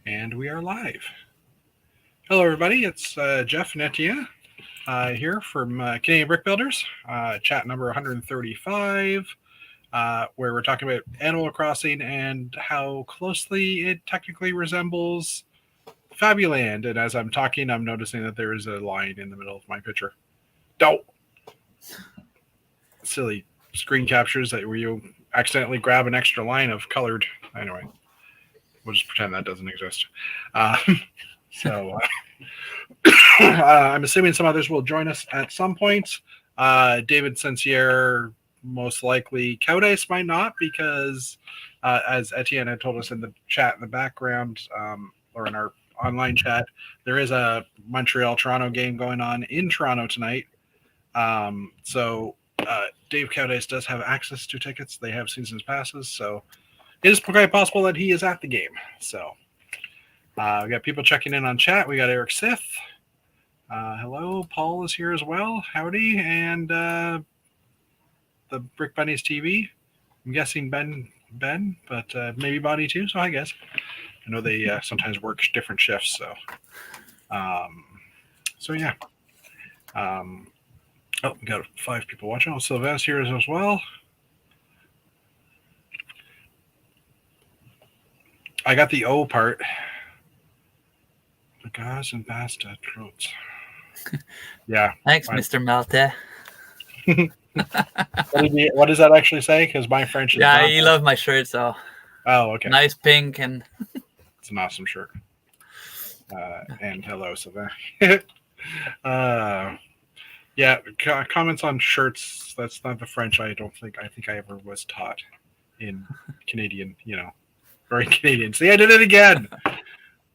And we are live. Hello, everybody. It's Jeff and Etienne here from Canadian Brick Builders, chat number 135, where we're talking about Animal Crossing and how closely it technically resembles Fabuland. And as I'm talking, I'm noticing that there is a line in the middle of my picture. Don't! Silly screen captures that where you accidentally grab an extra line of colored. Anyway, we'll just pretend that doesn't exist. So I'm assuming some others will join us at some point. David St-Cyr, most likely. Cowdice might not, because as Etienne had told us in the chat in the background, or in our online chat, there is a Montreal-Toronto game going on in Toronto tonight. So Dave Cowdice does have access to tickets. They have seasons passes, so it is quite possible that he is at the game. So we got people checking in on chat. We got Eric Sith. Hello, Paul is here as well. Howdy, and the Brick Bunnies TV. I'm guessing Ben, but maybe Bonnie too. So I guess I know they sometimes work different shifts. So yeah. We got 5 people watching. Oh, Sylvain's here as well. I got the O part. Gas and basta throats. Yeah. Thanks, Mr. Malte. What does that actually say? Because my French is Yeah, not you love my shirt, so. Oh, okay. Nice pink and. It's an awesome shirt. And hello, Sylvain. Yeah, comments on shirts. That's not the French. I think I ever was taught in Canadian. Very Canadian. See, I did it again.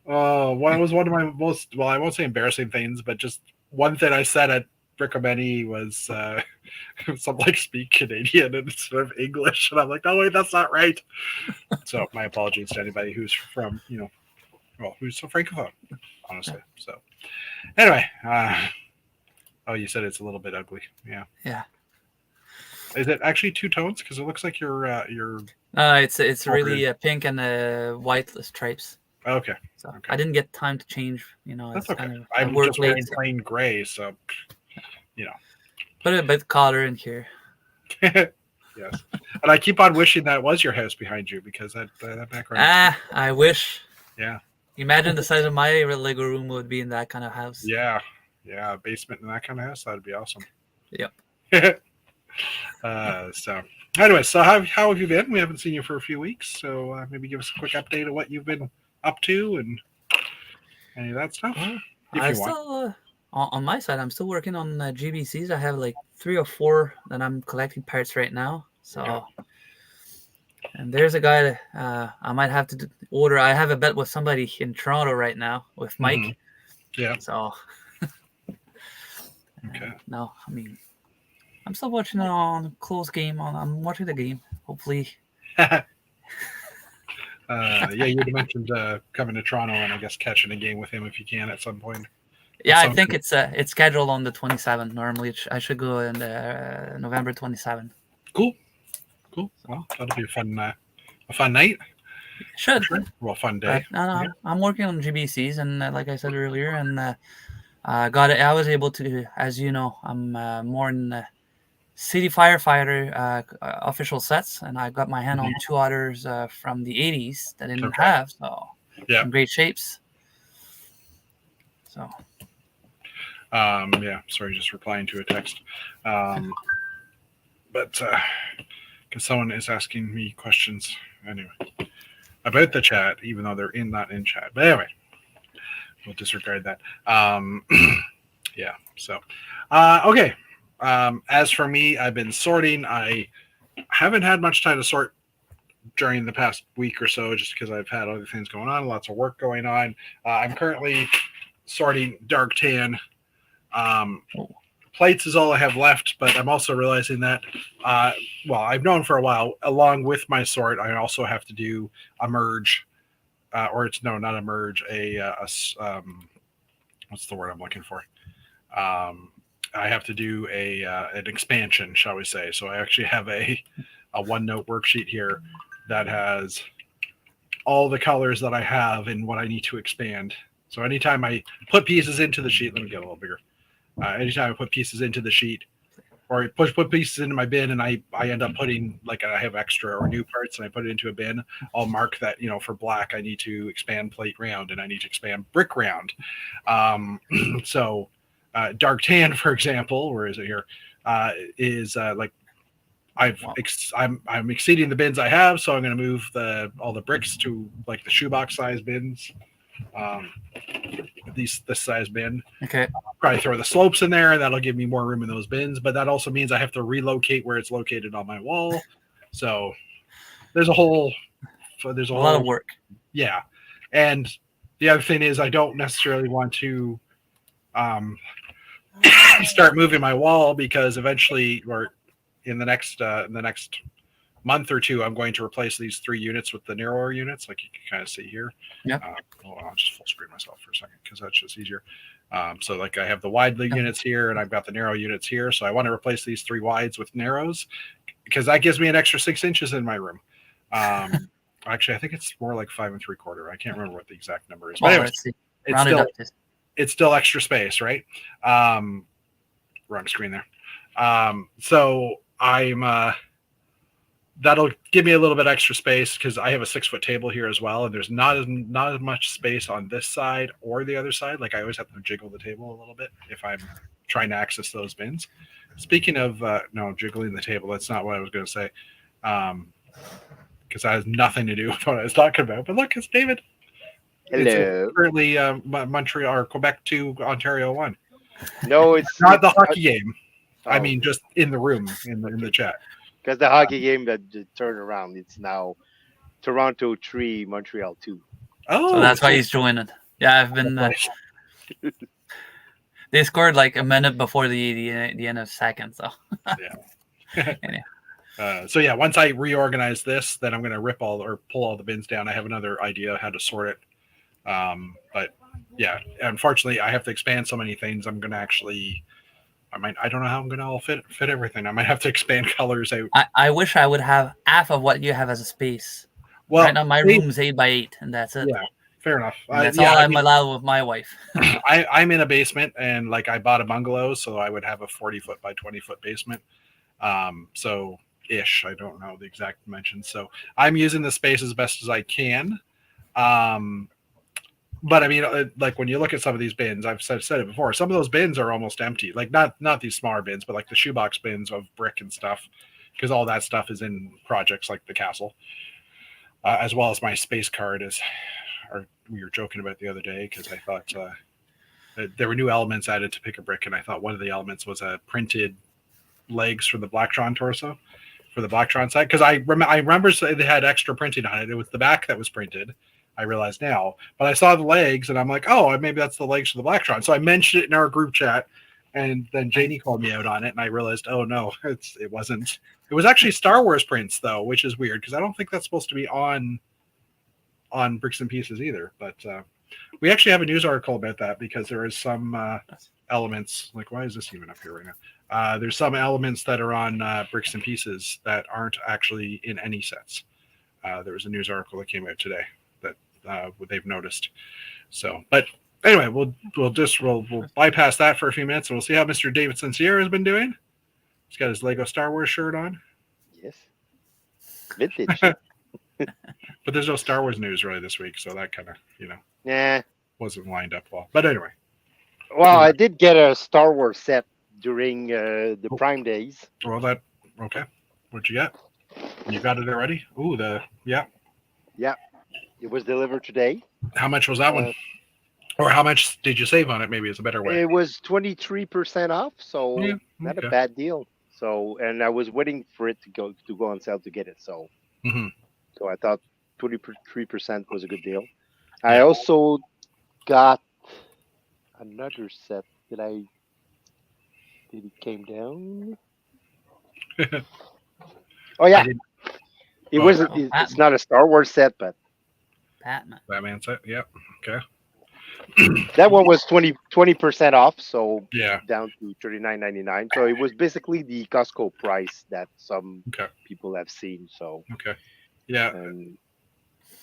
Oh, what was one of my most, well, I won't say embarrassing things, but just one thing I said at Brickomany was something like speak Canadian instead of English. And I'm like, oh, wait, that's not right. So my apologies to anybody who's from, who's so francophone, honestly. So anyway, oh, you said it's a little bit ugly. Yeah. Yeah. Is it actually 2 tones? Because it looks like you're. It's really pink and white stripes. Okay. So okay. I didn't get time to change. That's okay. Kind of, I'm just wearing plain gray, so Put a bit color in here. Yes, and I keep on wishing that was your house behind you, because that background. I wish. Yeah. Imagine the size of my Lego room would be in that kind of house. Yeah, basement in that kind of house, that'd be awesome. Yep. So anyway, so how have you been? We haven't seen you for a few weeks, so maybe give us a quick update of what you've been up to and any of that stuff. I still, on my side, I'm still working on GBCs. I have like 3 or 4 that I'm collecting parts right now. So, yeah. And there's a guy that I might have to order. I have a bet with somebody in Toronto right now with Mike. Mm-hmm. Yeah. So. Okay. No, I mean, I'm still watching it on close game. I'm watching the game. Hopefully. Yeah, you mentioned coming to Toronto and I guess catching a game with him if you can at some point. Yeah, I think it's scheduled on the 27th. Normally, I should go in November 27th. Cool. Well, that'll be a fun night. Should. Sure. Well, fun day. No, I'm working on GBCs, and like I said earlier, and I was able to, as you know, I'm more in the City Firefighter official sets, and I got my hand on 2 others from the 80s that I didn't have, so in great shapes. So. Yeah, sorry, just replying to a text. But because someone is asking me questions anyway about the chat, even though they're not in chat. But anyway, we'll disregard that. Yeah. So, okay. As for me, I've been sorting. I haven't had much time to sort during the past week or so, just because I've had other things going on, lots of work going on. I'm currently sorting dark tan. Plates is all I have left, but I'm also realizing that, I've known for a while, along with my sort, I also have to do a merge, not a merge, what's the word I'm looking for? I have to do an expansion, shall we say. So I actually have a OneNote worksheet here that has all the colors that I have and what I need to expand. So anytime I put pieces into the sheet, let me get a little bigger. Anytime I put pieces into the sheet, or put pieces into my bin, and I end up putting, like, I have extra or new parts and I put it into a bin, I'll mark that, for black I need to expand plate round and I need to expand brick round. So dark tan, for example, where is it here? Is like I'm exceeding the bins I have, so I'm going to move all the bricks to like the shoebox size bins. This size bin. Okay. Probably throw the slopes in there, and that'll give me more room in those bins. But that also means I have to relocate where it's located on my wall. So there's a lot of work. Yeah, and the other thing is I don't necessarily want to start moving my wall, because eventually, or in the next month or two, I'm going to replace these 3 units with the narrower units, like you can kind of see here. Yeah. I'll just full screen myself for a second because that's just easier. So like I have the wide units here and I've got the narrow units here. So I want to replace these 3 wides with narrows, because that gives me an extra 6 inches in my room. Actually, I think it's more like 5 3/4. I can't remember what the exact number is. But anyways, it's still extra space, right? Wrong screen there. So I'm that'll give me a little bit extra space, because I have a 6-foot table here as well, and there's not as much space on this side or the other side. Like I always have to jiggle the table a little bit if I'm trying to access those bins. Speaking of no jiggling the table, that's not what I was going to say, because that has nothing to do with what I was talking about. But look, it's David. Hello. It's currently Montreal or Quebec 2, Ontario 1. No, it's not the hockey game. Oh. I mean, just in the room in the chat. Because the hockey game that turned around, it's now Toronto 3, Montreal 2. Oh, so that's why he's joining. Yeah, I've been. They scored like a minute before the end of the second. So yeah. Anyway. So yeah, once I reorganize this, then I'm going to pull all the bins down. I have another idea how to sort it. But yeah, unfortunately, I have to expand so many things. I'm going to actually. I don't know how I'm going to all fit everything. I might have to expand colors out. I wish I would have half of what you have as a space. Well, right now my room's 8 by 8, and that's it. Yeah, fair enough. That's all I'm allowed with my wife. I'm in a basement, and like I bought a bungalow, so I would have a 40-foot by 20-foot basement. So ish. I don't know the exact dimensions. So I'm using the space as best as I can. But I mean, like when you look at some of these bins, I've said it before, some of those bins are almost empty. Like not these smaller bins, but like the shoebox bins of brick and stuff, because all that stuff is in projects like the castle, as well as my space card or we were joking about the other day, because I thought there were new elements added to Pick a Brick, and I thought one of the elements was a printed legs for the Blacktron torso, for the Blacktron side, because I remember they had extra printing on it. It was the back that was printed. I realize now, but I saw the legs and I'm like, oh, maybe that's the legs for the Blacktron. So I mentioned it in our group chat, and then Janie called me out on it, and I realized, oh no, it wasn't. It was actually Star Wars prints though, which is weird, because I don't think that's supposed to be on Bricks and Pieces either. But we actually have a news article about that, because there is some elements. Like, why is this even up here right now? There's some elements that are on Bricks and Pieces that aren't actually in any sets. There was a news article that came out today that they've noticed. So, but anyway, we'll bypass that for a few minutes, and we'll see how Mr. David St-Cyr has been doing. He's got his Lego Star Wars shirt on. Yes, vintage. But there's no Star Wars news really this week, so that kind of wasn't lined up well. But anyway, well, I did get a Star Wars set during the Prime days. Well, okay. What'd you get? You got it already? Ooh, yeah. It was delivered today. How much was that one? Or how much did you save on it? Maybe it's a better way. It was 23% off, so not a bad deal. So, and I was waiting for it to go on sale to get it. So, so I thought 23% was a good deal. I also got another set. Did it came down? Oh yeah, it wasn't. It's not a Star Wars set, but Batman set. Yep. Okay. That one was 20% off, so yeah, down to $39.99. So it was basically the Costco price that some people have seen. So okay, yeah.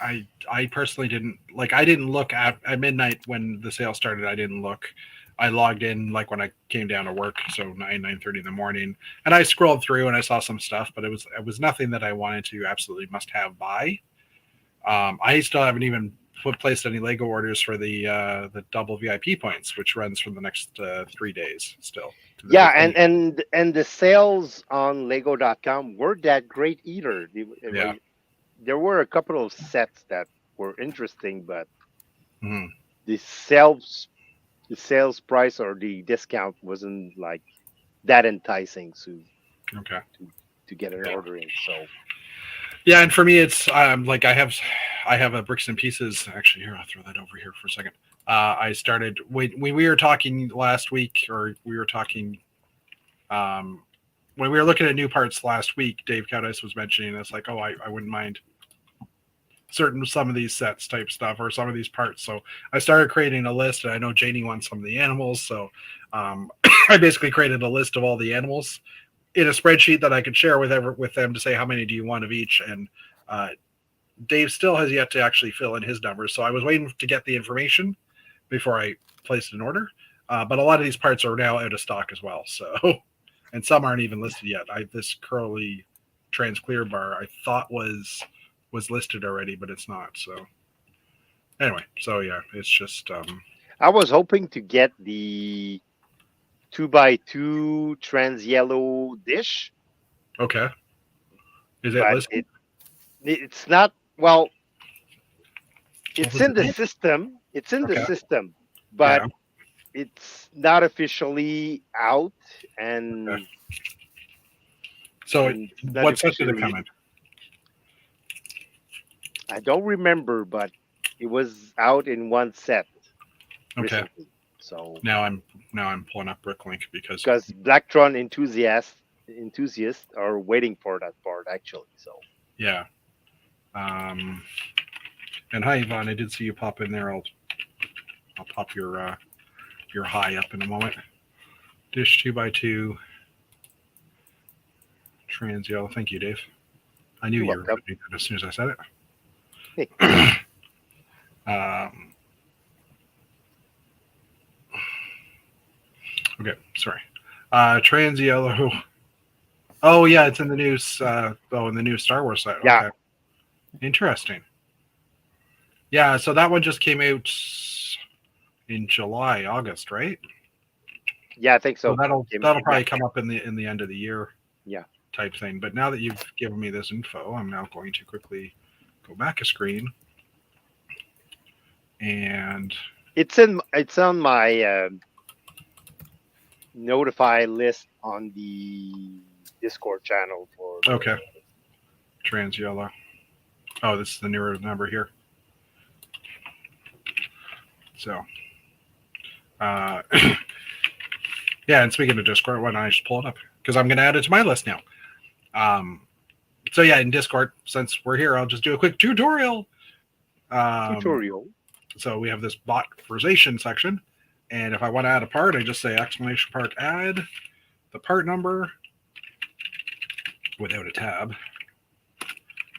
I personally didn't like. I didn't look at midnight when the sale started. I didn't look. I logged in like when I came down to work, so 9:30 in the morning, and I scrolled through and I saw some stuff, but it was nothing that I wanted to absolutely must have buy. I still haven't even placed any Lego orders for the double VIP points, which runs for the next 3 days still. Yeah, and the sales on Lego.com weren't that great either. Yeah. There were a couple of sets that were interesting, but Mhm. the sales price or the discount wasn't like that enticing Okay. to get an order in. So Yeah, and for me, it's like I have a bricks and pieces. Actually, here I'll throw that over here for a second. I started when we were talking last week, or we were talking when we were looking at new parts last week. Dave Cadice was mentioning it's like, oh, I wouldn't mind some of these sets type stuff or some of these parts. So I started creating a list, and I know Janie wants some of the animals, so I basically created a list of all the animals in a spreadsheet that I could share with them to say how many do you want of each. And Dave still has yet to actually fill in his numbers, so I was waiting to get the information before I placed an order. But a lot of these parts are now out of stock as well. So, and some aren't even listed yet. This curly trans clear bar I thought was listed already, but it's not. So anyway, so yeah, it's just I was hoping to get the 2x2 trans yellow dish. okay. Is it But listed? it's not. Well, it's was in the the name? system. It's in the Okay. system, but Yeah. it's not officially out. And Okay. So and it's not what set did it officially. come in? I don't remember, but it was out in one set Okay. recently. So Now I'm pulling up Bricklink because Blacktron enthusiasts are waiting for that part actually. So yeah. And hi Yvonne, I did see you pop in there. I'll pop your high up in a moment. Dish 2x2 trans yellow. Thank you, Dave. I knew You're you were welcome. going to do that as soon as I said it. Okay, sorry. Trans yellow. Oh yeah, it's in the news. In the new Star Wars set. Yeah. Okay. Interesting. Yeah, so that one just came out in July, August, right? Yeah, I think so. That'll probably come up in the end of the year. Yeah. Type thing. But now that you've given me this info, I'm now going to quickly go back a screen. And it's on my notify list on the Discord channel for. okay. Trans yellow. Oh, this is the newer number here. So yeah, and speaking of Discord, why don't I just pull it up? Because I'm gonna add it to my list now. So yeah, in Discord, since we're here, I'll just do a quick tutorial. So we have this botverization section, and if I want to add a part, I just say exclamation part add the part number without a tab,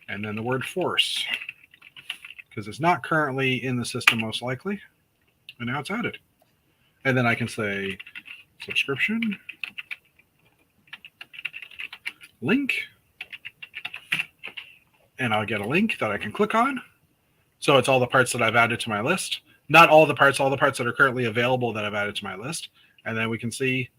and then the word force, because it's not currently in the system most likely, and now it's added. And then I can say subscription link, and I'll get a link that I can click on. So it's all the parts that I've added to my list. Not all the parts that are currently available that I've added to my list. And then we can see,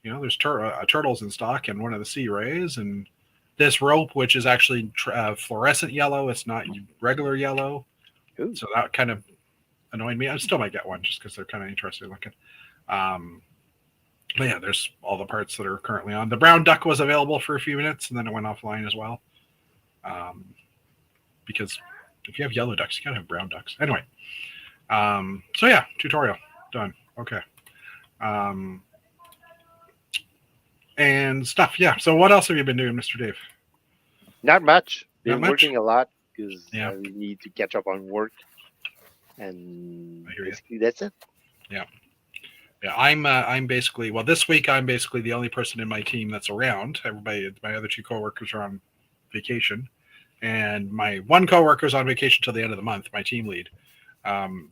there's turtles in stock and one of the sea rays, and this rope, which is actually fluorescent yellow. It's not regular yellow. Ooh. So that kind of annoyed me. I still might get one just because they're kind of interesting looking. But yeah, there's all the parts that are currently on. The brown duck was available for a few minutes, and then it went offline as well. Because if you have yellow ducks, you gotta have brown ducks. Anyway, so yeah, tutorial done. Okay, and stuff. Yeah. So what else have you been doing, Mr. Dave? Not much. Not Been much? working a lot because Yeah. I need to catch up on work, and I hear you. basically that's it. Yeah, I'm basically this week I'm basically the only person in my team that's around. Everybody, my other two coworkers are on vacation, and my one coworker is on vacation till the end of the month. My team lead.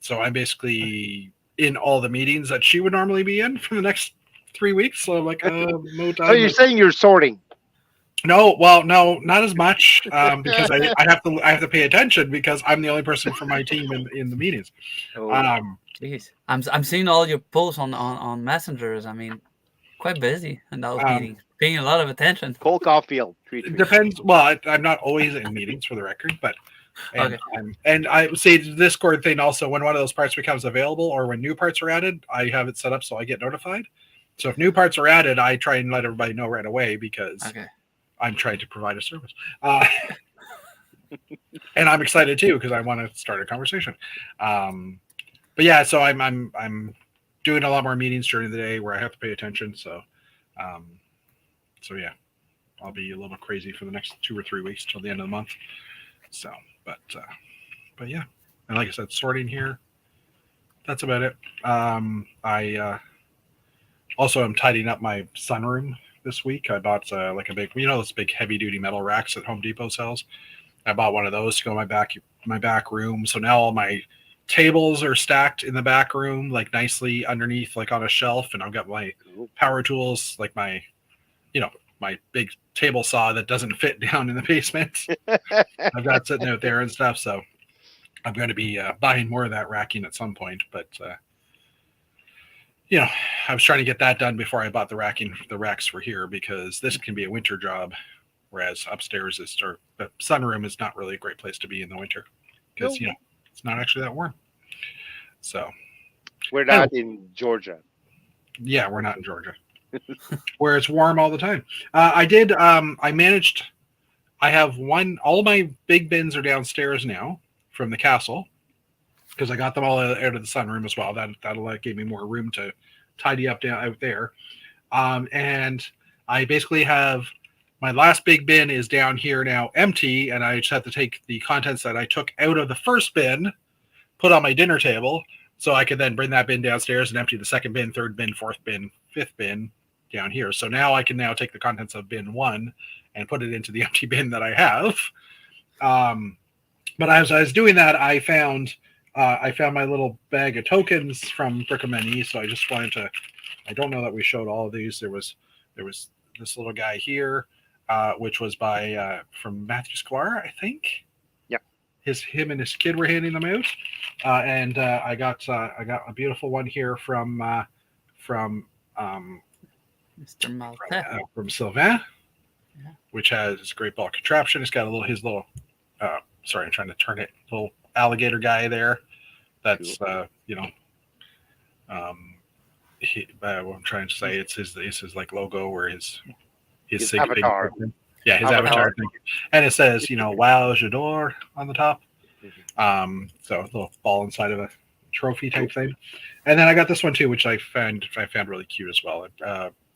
So I'm basically in all the meetings that she would normally be in for the next 3 weeks. So I'm like, no time. So you're saying you're sorting? No, well, no, not as much because I have to pay attention because I'm the only person from my team in the meetings. Oh. Jeez, I'm seeing all your posts on messengers. I mean, quite busy in those meetings, paying a lot of attention. Cole Caulfield. It depends. Well, I'm not always in meetings for the record, but Okay. and I would say the Discord thing also. When one of those parts becomes available or when new parts are added, I have it set up so I get notified. So if new parts are added, I try and let everybody know right away because I'm trying to provide a service. And I'm excited too because I want to start a conversation. But yeah, so I'm doing a lot more meetings during the day where I have to pay attention. So yeah, I'll be a little crazy for the next 2 or 3 weeks till the end of the month. So, but yeah, and like I said, sorting here. That's about it. I also am tidying up my sunroom this week. I bought like a big, those big heavy duty metal racks that Home Depot sells. I bought one of those to go in my back room. So now all my tables are stacked in the back room, like nicely underneath, like on a shelf, and I've got my power tools, like my big table saw that doesn't fit down in the basement. I've got sitting out there and stuff. So I'm going to be buying more of that racking at some point, but I was trying to get that done before I bought the racks for here because this can be a winter job, whereas upstairs the sunroom is not really a great place to be in the winter because it's not actually that warm. So we're not in Georgia. Yeah, we're not in Georgia, where it's warm all the time. I managed. I have all my big bins are downstairs now from the castle because I got them all out of the sunroom as well. That'll give me more room to tidy up out there. And I basically have my last big bin is down here now empty, and I just have to take the contents that I took out of the first bin, put on my dinner table, so I could then bring that bin downstairs and empty the second bin, third bin, fourth bin, fifth bin down here. So now I can take the contents of bin 1 and put it into the empty bin that I have. But as I was doing that, I found my little bag of tokens from Brick-A-Many. So I just wanted to. I don't know that we showed all of these. There was this little guy here, which was from Matthew Squire, I think. Yep. Him and his kid were handing them out, and I got a beautiful one here from Mr. Malta. From Sylvain, which has a great ball contraption. It's got his little. Sorry, I'm trying to turn it. Little alligator guy there. That's what I'm trying to say. It's his like logo or his avatar. Yeah, his avatar. And it says, "Wow, J'adore" on the top. So a little ball inside of a trophy type thing. And then I got this one too, which I found really cute as well.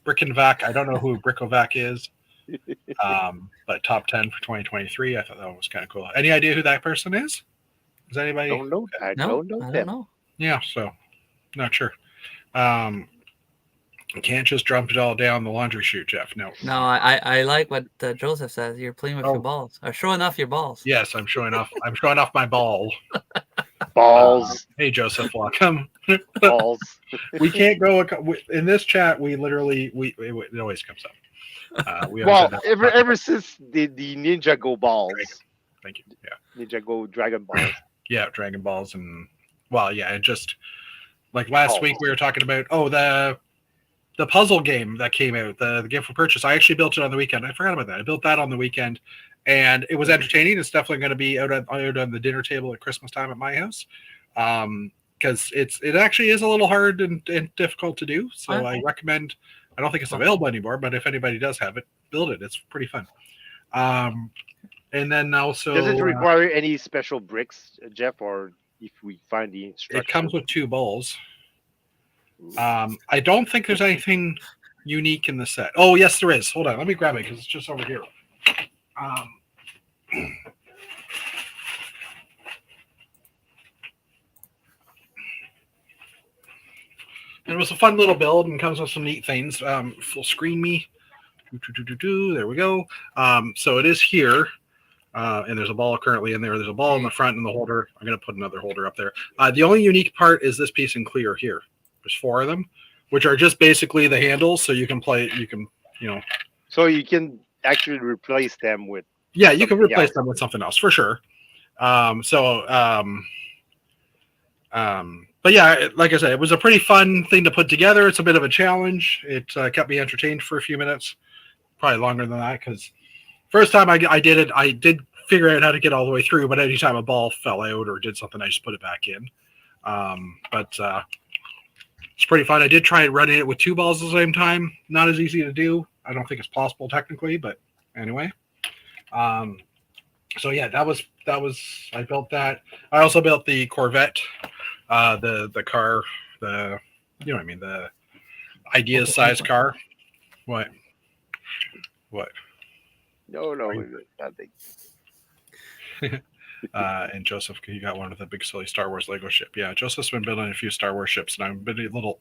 Brick-and-Vac. I don't know who Brick-O-Vac is. But top 10 for 2023. I thought that was kind of cool. Any idea who that person is? Does anybody? Don't know. I don't know. Yeah, so not sure. You can't just dump it all down the laundry chute, Jeff. No. No, I like what Joseph says. You're playing with your balls, or showing off your balls. Yes, I'm showing off. I'm showing off my ball. Balls. Hey, Joseph, welcome. Balls. We can't go in this chat. We literally it always comes up. Ever since the Ninja Go balls. Thank you. Yeah. Ninja Go Dragon Balls. Yeah, Dragon Balls and just like last week we were talking about the puzzle game that came out, the game for purchase. I actually built it on the weekend. I forgot about that. I built that on the weekend, and it was entertaining. It's definitely going to be out on the dinner table at Christmas time at my house, because it actually is a little hard and difficult to do. So I recommend. I don't think it's available anymore, but if anybody does have it, build it. It's pretty fun. And then also, does it require any special bricks, Jeff, or if we find the instructions? It comes with 2 bowls. I don't think there's anything unique in the set. Oh, yes, there is. Hold on. Let me grab it because it's just over here. It was a fun little build and comes with some neat things. Full screen me. There we go. So it is here. and there's a ball currently in there. There's a ball in the front and the holder. I'm going to put another holder up there. The only unique part is this piece in clear here. There's 4 of them, which are just basically the handles, so you can play. You can, So you can actually replace them with. Yeah, you can replace them with something else for sure. But yeah, like I said, it was a pretty fun thing to put together. It's a bit of a challenge. It kept me entertained for a few minutes, probably longer than that, because first time I did it, I did figure out how to get all the way through, but anytime a ball fell out or did something, I just put it back in. But it's pretty fun. I did try running it with 2 balls at the same time. Not as easy to do. I don't think it's possible technically, but anyway. So yeah, that was I built that. I also built the Corvette, the car, the the ideas size car. What? No, nothing. And Joseph, you got one of the big silly Star Wars Lego ship. Yeah, Joseph's been building a few Star Wars ships, and I've been a little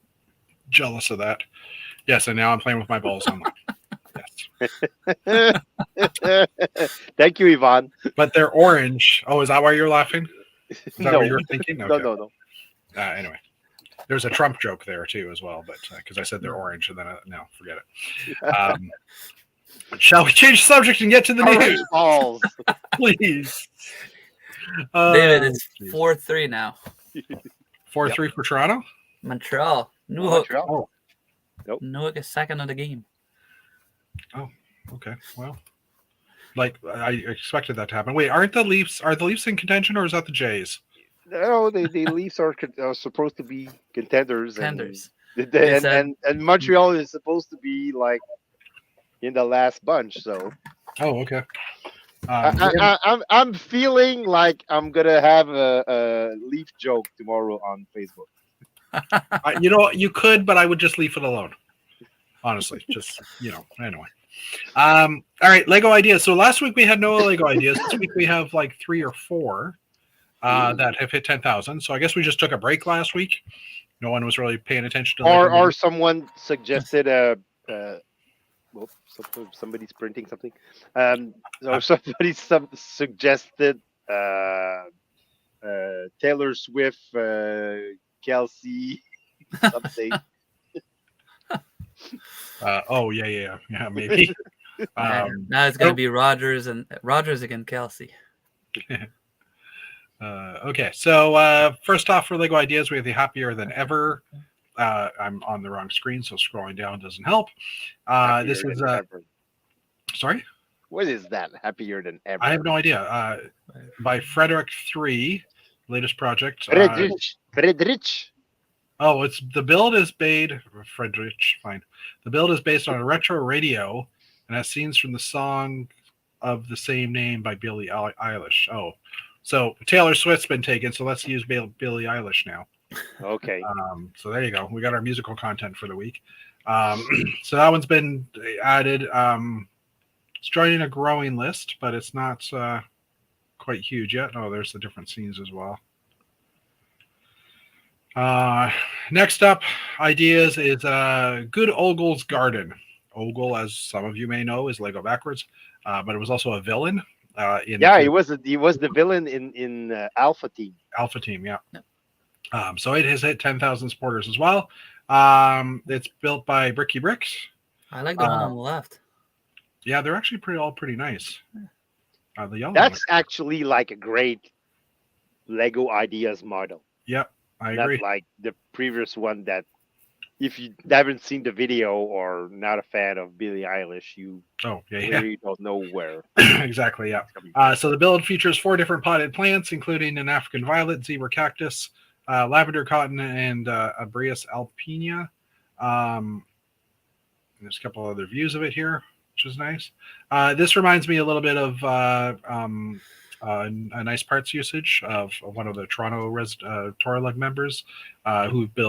jealous of that. Yes, and now I'm playing with my balls on them. Yes. Thank you, Yvonne. But they're orange. Oh, is that why you're laughing? Is that what you were thinking? Okay. No. Anyway, there's a Trump joke there too as well, but because I said they're orange, and then no, forget it. Shall we change subject and get to the news? Balls, please. David, it's 4-3 now. 4-3 for Toronto. Montreal. Montreal. Oh, nope. Newhook is second of the game. Oh, okay. Well, like I expected that to happen. Wait, are the Leafs in contention, or is that the Jays? No, the Leafs are supposed to be contenders. Contenders. And Montreal is supposed to be like in the last bunch. So. Oh, okay. I'm feeling like I'm gonna have a Leaf joke tomorrow on Facebook. You could, but I would just leave it alone. Honestly, just anyway. All right, Lego ideas. So last week we had no Lego ideas. This week we have like 3 or 4 that have hit 10,000. So I guess we just took a break last week. No one was really paying attention to. Or someone suggested somebody's printing something. So somebody suggested Taylor Swift, Kelsey, something. Yeah, maybe. Now it's gonna be Rogers against Kelsey. Okay, so first off for Lego ideas, we have the Happier Than Ever. I'm on the wrong screen, so scrolling down doesn't help. This is sorry. What is that? Happier Than Ever. I have no idea. By Frederick 3, latest project. Friedrich. Oh, the build is based. Friedrich, fine. The build is based on a retro radio and has scenes from the song of the same name by Billie Eilish. Oh, so Taylor Swift's been taken, so let's use Billie Eilish now. Okay. So there you go. We got our musical content for the week. So that one's been added. It's joining a growing list, but it's not quite huge yet. Oh, there's the different scenes as well. Next up, ideas is Good Ogle's Garden. Ogle, as some of you may know, is Lego backwards, but it was also a villain. He was the villain in Alpha Team. Alpha Team, yeah. So it has hit 10,000 supporters as well. It's built by Bricky Bricks. I like the one on the left. Yeah, they're actually all pretty nice. The yellow. That's actually like a great Lego ideas model. Yep, I agree. Not like the previous one that, if you haven't seen the video or not a fan of Billie Eilish, you really don't know where. Exactly, yeah. So the build features 4 different potted plants, including an African violet, zebra cactus, lavender cotton, and Abrius alpina. There's a couple other views of it here, which is nice. This reminds me a little bit of a nice parts usage of one of the Toronto Toralug members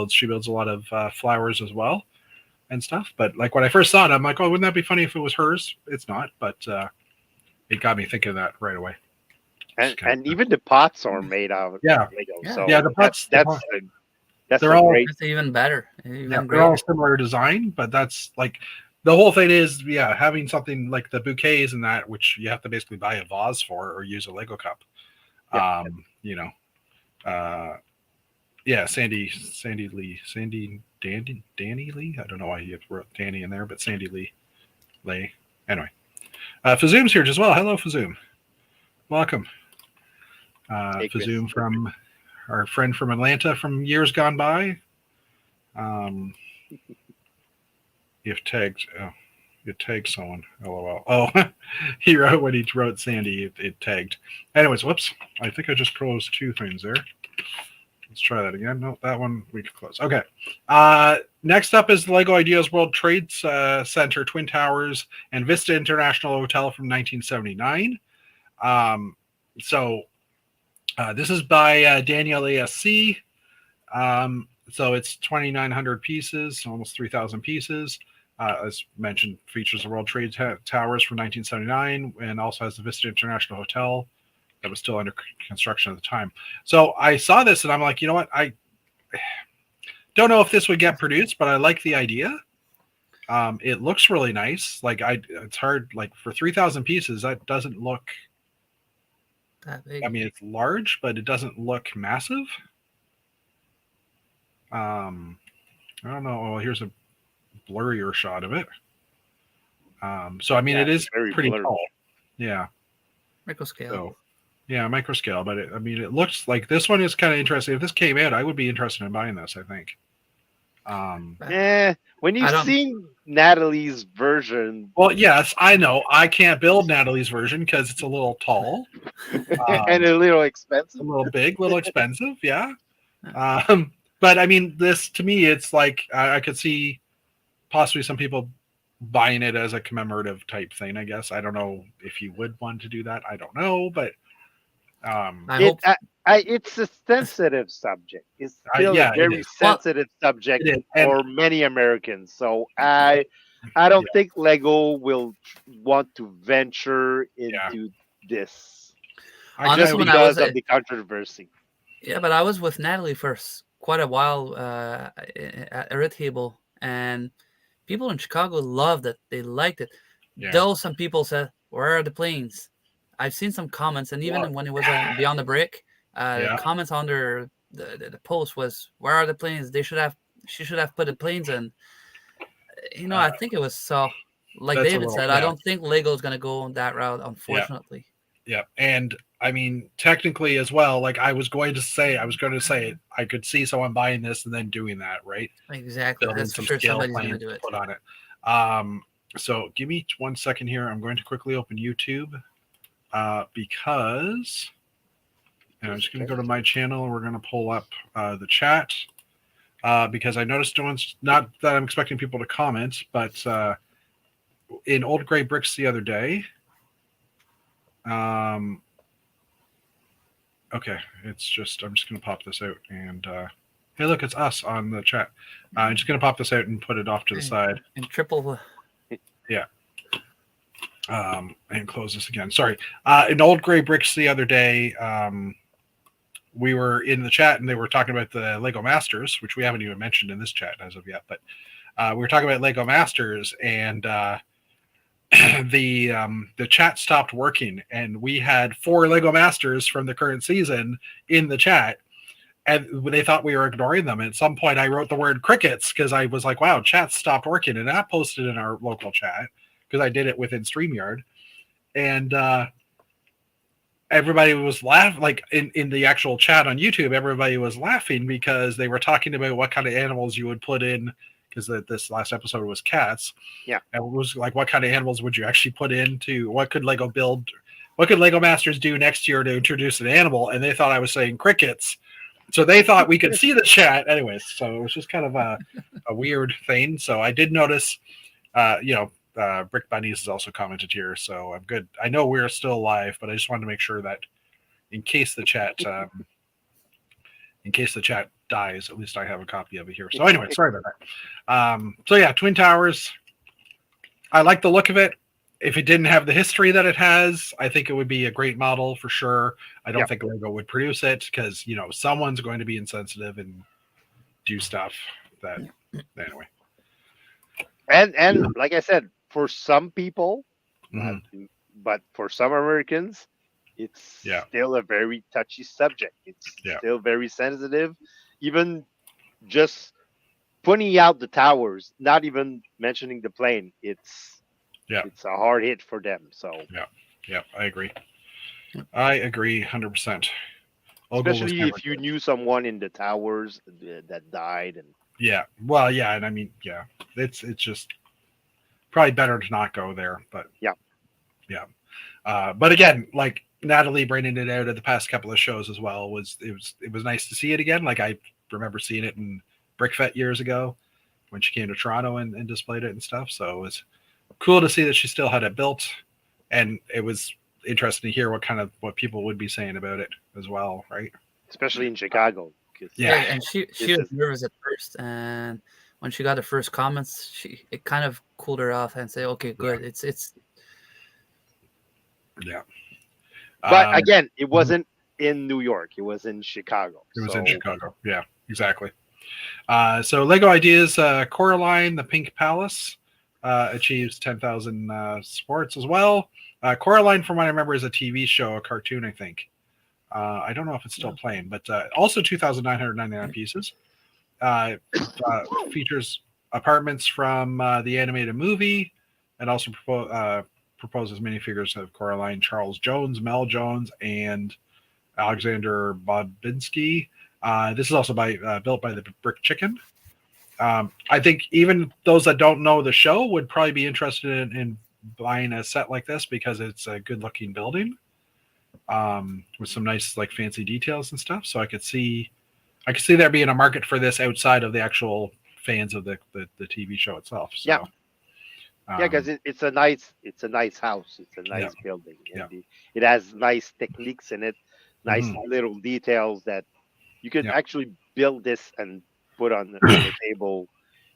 she builds a lot of flowers as well and stuff. But like when I first saw it, I'm like, oh, wouldn't that be funny if it was hers? It's not, but it got me thinking of that right away. And even the pots are made out of Lego. So the pots. That's all great. It's even better. They're all similar design, but that's like the whole thing is, having something like the bouquets and that, which you have to basically buy a vase for or use a Lego cup. Yeah. Sandy Danny Lee. I don't know why he wrote Danny in there, but Sandy Lee. Anyway, Fazoom's here as well. Hello, Fazoom. Welcome. Hey, Chris. Fazoom from our friend from Atlanta from years gone by. You've tagged someone. LOL. Oh, he wrote when he wrote Sandy, it tagged. Anyways, whoops. I think I just closed two things there. Let's try that again. No, that one we can close. Okay. Next up is the Lego Ideas World Trade Center, Twin Towers, and Vista International Hotel from 1979. This is by Daniel ASC. So it's 2,900 pieces, almost 3,000 pieces. As mentioned, features the World Trade Towers from 1979 and also has the Vista International Hotel that was still under construction at the time. So I saw this and I'm like, you know what? I don't know if this would get produced, but I like the idea. It looks really nice. It's hard, like for 3,000 pieces, that doesn't look that big. I mean, it's large, but it doesn't look massive. I don't know. Well, here's a blurrier shot of it. So I mean, it is pretty blurry. tall. Yeah. Micro scale. So, yeah, micro scale. But it looks like this one is kind of interesting. If this came out, I would be interested in buying this, I think. When you've seen Natalie's version. Well, yes, I know. I can't build Natalie's version because it's a little tall. And a little expensive. A little big, a little expensive, yeah. But I mean, this to me, it's like I could see possibly some people buying it as a commemorative type thing. I guess I don't know if you would want to do that. I don't know, but it's a sensitive subject. It's still a very sensitive subject for many Americans. So I don't think Lego will want to venture into this because of the controversy. Yeah, but I was with Natalie for quite a while at a table, and people in Chicago loved it. They liked it. Yeah. Though some people said, "Where are the planes?" I've seen some comments, and even when it was Beyond the Brick, comments under the post was, "Where are the planes? She should have put the planes in." You know, I think it was so. Like David said, I don't think Lego is going to go that route, unfortunately. Yeah, and I mean, technically as well. Like I was going to say it. I could see someone buying this and then doing that, right? Exactly. That's for sure. Somebody's going to do it. Put on it. So give me 1 second here. I'm going to quickly open YouTube because I'm just going to go to my channel and we're going to pull up the chat because I noticed no one's, not that I'm expecting people to comment, but in Old Gray Bricks the other day. Okay, it's just, I'm just going to pop this out and hey, look, it's us on the chat. I'm just going to pop this out and put it off to the side. And triple. Yeah. And close this again. Sorry. In Old Gray Bricks the other day, we were in the chat and they were talking about the Lego Masters, which we haven't even mentioned in this chat as of yet, but we were talking about Lego Masters and the chat stopped working and we had 4 Lego Masters from the current season in the chat and they thought we were ignoring them. And at some point I wrote the word crickets because I was like, wow, chat stopped working. And I posted in our local chat because I did it within StreamYard. And everybody was laughing, like in the actual chat on YouTube, everybody was laughing because they were talking about what kind of animals you would put in, because this last episode was cats. Yeah. And it was like, what kind of animals would you actually put into, what could Lego Masters do next year to introduce an animal? And they thought I was saying crickets. So they thought we could see the chat anyways. So it was just kind of a weird thing. So I did notice, Brick Bunnies has also commented here, so I'm good. I know we're still live, but I just wanted to make sure that in case the chat dies, at least I have a copy of it here. So anyway, sorry about that. So yeah, Twin Towers. I like the look of it. If it didn't have the history that it has, I think it would be a great model for sure. I don't think Lego would produce it because someone's going to be insensitive and do stuff that anyway. And like I said, for some people, not, Mhm. but for some Americans, it's Yeah. still a very touchy subject. It's Yeah. still very sensitive. Even just pointing out the towers, not even mentioning the plane, Yeah. it's a hard hit for them. So Yeah. Yeah. I agree. I agree 100%. Ogle was especially never if you good. knew someone in the towers that died, and Yeah. Well, yeah, and I mean, yeah, it's just probably better to not go there, but yeah, yeah. But again, like Natalie bringing it out of the past couple of shows as well was nice to see it again. Like I remember seeing it in Brickfet years ago when she came to Toronto and displayed it and stuff. So it was cool to see that she still had it built, and it was interesting to hear what people would be saying about it as well, right? especially in Chicago, because Yeah, Yeah. and she this was is nervous at first, and when she got the first comments, it kind of cooled her off and say, "Okay, Yeah. good. It's Yeah. but Um, again, it wasn't in New York, it was in Chicago. it was in So Chicago. Yeah, exactly. So Lego Ideas Coraline, the Pink Palace, achieves 10,000 supports as well. Coraline, from what I remember, is a TV show, a cartoon, I think. I don't know if it's still playing, but also 2,999 pieces. Uh, features apartments from the animated movie, and also proposes minifigures of Coraline, Charles Jones, Mel Jones, and Alexander Bodbinsky. This is also built by the Brick Chicken. I think even those that don't know the show would probably be interested in buying a set like this because it's a good looking building with some nice like fancy details and stuff. So I could see there being a market for this outside of the actual fans of the TV show itself. yeah, So yeah, because it's a nice house, it's a yeah, nice building, yeah, and it has nice techniques in it, nice hmm little details that you could yeah, actually build this and put on the table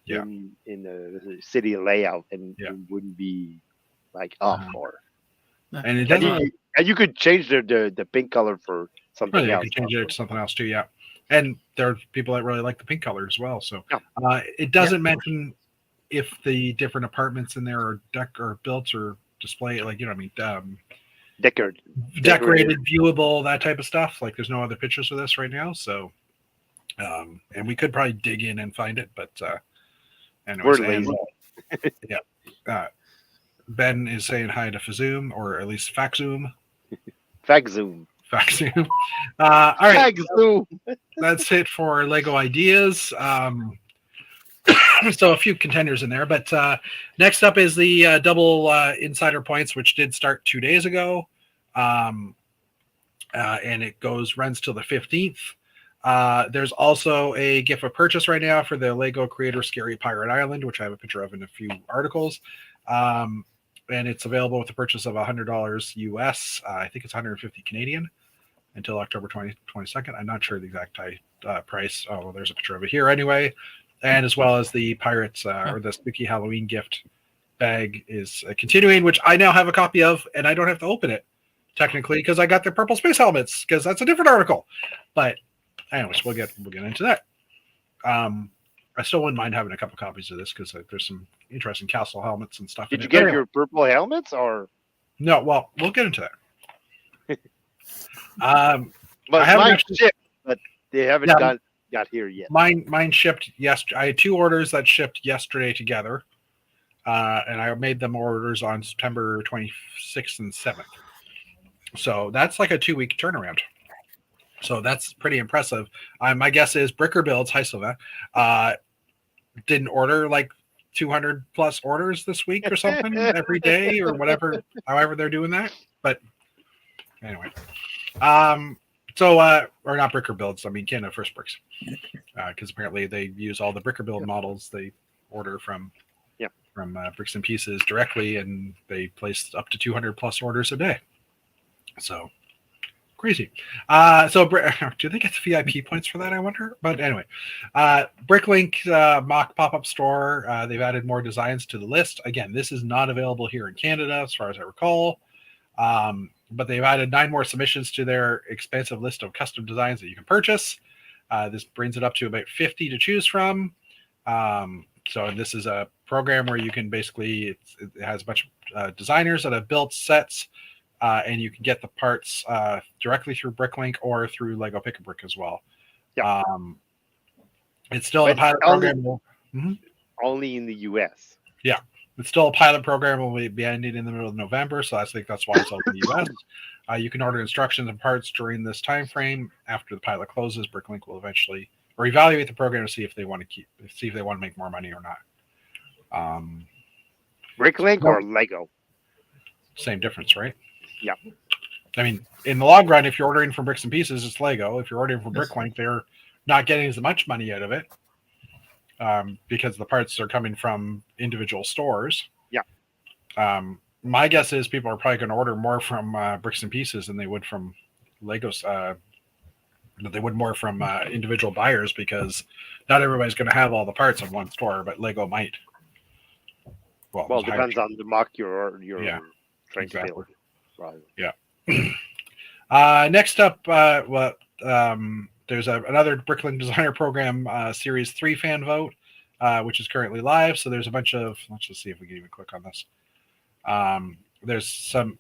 yeah, in the city layout, and yeah. it wouldn't be like off. Uh, Or and it and doesn't really. you could change the pink color for Oh, something yeah, you else can change it also. to something else too. Yeah, and there are people that really like the pink color as well. So Yeah, it doesn't mention if the different apartments in there are built or display like what I mean, decorated, decorated. decorated, viewable, that type of stuff. Like there's no other pictures of this right now. So and we could probably dig in and find it, but We're anyways, and lazy. yeah, uh, Ben is saying hi to Fazoom, or at least Faxoom. Fact zoom. Faxoom. All right, Fact zoom. that's it for Lego ideas. So a few contenders in there, but next up is the double insider points, which did start 2 days ago, um, and it runs till the 15th. There's also a gift of purchase right now for the Lego Creator Scary Pirate Island, which I have a picture of in a few articles. And it's available with the purchase of $100 US. I think it's 150 Canadian until October 22nd. I'm not sure the exact price. Oh, well, there's a picture of it here anyway. And as well as the Pirates or the Spooky Halloween gift bag is continuing, which I now have a copy of, and I don't have to open it technically because I got the purple space helmets because that's a different article. But anyways, we'll get into that. I still wouldn't mind having a couple copies of this because there's some interesting castle helmets and stuff. Did in you it. get Anyway, your purple helmets or? no? Well, we'll get into that. I But haven't mine actually. shipped, but they haven't Yeah, got here yet. mine shipped yesterday. I had 2 orders that shipped yesterday together, and I made them orders on September 26th and 7th. So that's like a 2-week turnaround. So that's pretty impressive. My guess is Bricker Builds, hi Sylvain, didn't order like 200 plus orders this week or something every day or whatever, however they're doing that. But anyway, or not Bricker Builds, I mean Canada First Bricks, because apparently they use all the Bricker Build models they order from Bricks and Pieces directly, and they place up to 200 plus orders a day. So crazy. So do they get the VIP points for that, I wonder? But anyway, Bricklink mock pop-up store, they've added more designs to the list. Again, this is not available here in Canada as far as I recall, but they've added 9 more submissions to their expansive list of custom designs that you can purchase. This brings it up to about 50 to choose from. So this is a program where you can basically, it has a bunch of designers that have built sets, and you can get the parts directly through Bricklink or through Lego Pick-a-Brick as well. Yeah. It's still But a pilot program. Only in the US. Yeah. It's still a pilot program. Will be ending in the middle of November, so I think that's why it's over in the US. You can order instructions and parts during this time frame. After the pilot closes, Bricklink will eventually evaluate the program to see if they want to make more money or not. Bricklink or Lego? Same difference, right? Yeah. I mean, in the long run, if you're ordering from Bricks and Pieces, it's Lego. If you're ordering from Bricklink, they're not getting as much money out of it. Because the parts are coming from individual stores. Yeah. My guess is people are probably going to order more from Bricks and Pieces than they would from Legos. They would more from individual buyers, because not everybody's going to have all the parts in one store, but Lego might. Well, it depends on the mark you're trying to build. Right. Yeah. Next up, there's another Bricklink Designer Program Series 3 fan vote, which is currently live. So there's a bunch of, let's just see if we can even click on this. There's some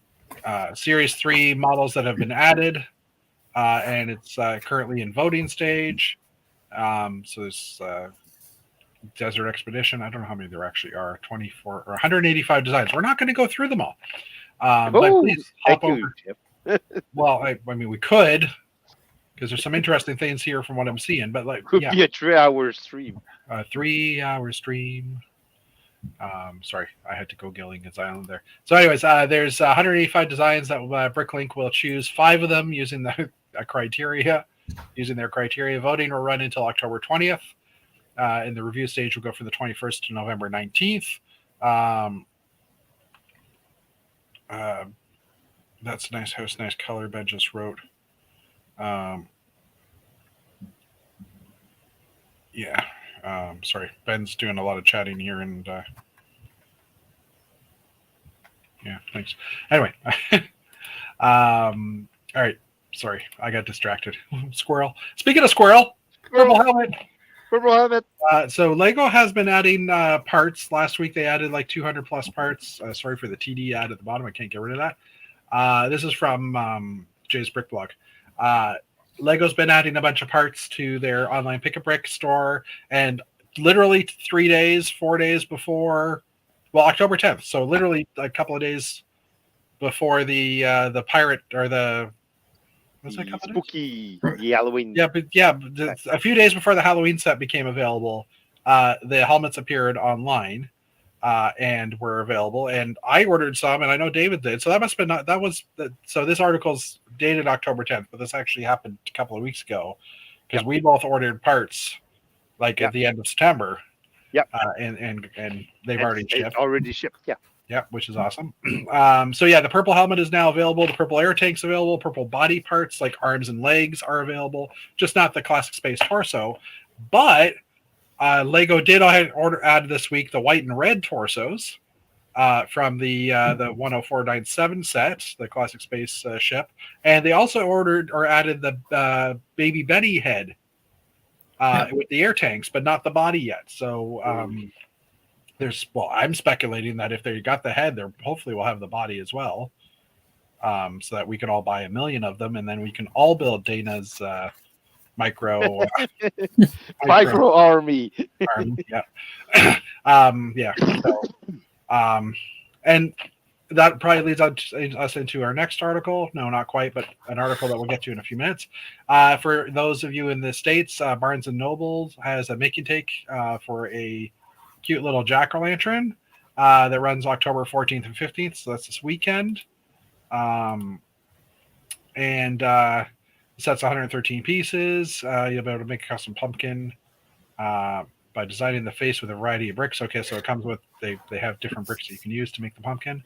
Series 3 models that have been added, and it's currently in voting stage. So there's Desert Expedition. I don't know how many there actually are. 24 or 185 designs. We're not going to go through them all. But please hop over. Well, I mean, we could, because there's some interesting things here from what I'm seeing. But could be a 3-hour stream. 3-hour stream. Sorry, I had to go Gilligan's Island there. So, anyways, there's 185 designs that Bricklink will choose 5 of them using the criteria. Using their criteria, voting will run until October 20th. And the review stage will go from the 21st to November 19th. That's a nice house, nice color, Ben just wrote. Sorry, Ben's doing a lot of chatting here, and thanks. Anyway, all right. Sorry, I got distracted. Squirrel. Speaking of squirrel, purple helmet. Purple helmet. So Lego has been adding parts. Last week they added like 200 plus parts. Sorry for the TD ad at the bottom. I can't get rid of that. This is from Jay's Brick Blog. Lego's been adding a bunch of parts to their online Pick-a-Brick store, and literally 4 days before, October 10th. So literally a couple of days before the pirate or the spooky Halloween. A few days before the Halloween set became available, the helmets appeared online and were available. And I ordered some, and I know David did. So that must have been so this article's dated October 10th, but this actually happened a couple of weeks ago, because we both ordered parts at the end of September. Yep. And they've already shipped. It's already shipped. Yeah. Yeah, which is awesome. The purple helmet is now available. The purple air tank's available. Purple body parts like arms and legs are available. Just not the classic space torso. But Lego did add this week the white and red torsos from the 10497 set, the classic space ship, and they also added the baby Betty head with the air tanks, but not the body yet. So. I'm speculating that if they got the head, they hopefully will have the body as well, so that we can all buy 1 million of them, and then we can all build Dana's micro army. Yeah. And that probably leads us into our next article. No, not quite, but an article that we'll get to in a few minutes. For those of you in the States, Barnes & Noble has a make and take for a cute little jack-o'-lantern that runs October 14th and 15th, so that's this weekend. And the set's 113 pieces. You'll be able to make a custom pumpkin by designing the face with a variety of bricks. Okay, so it comes with, they have different bricks that you can use to make the pumpkin.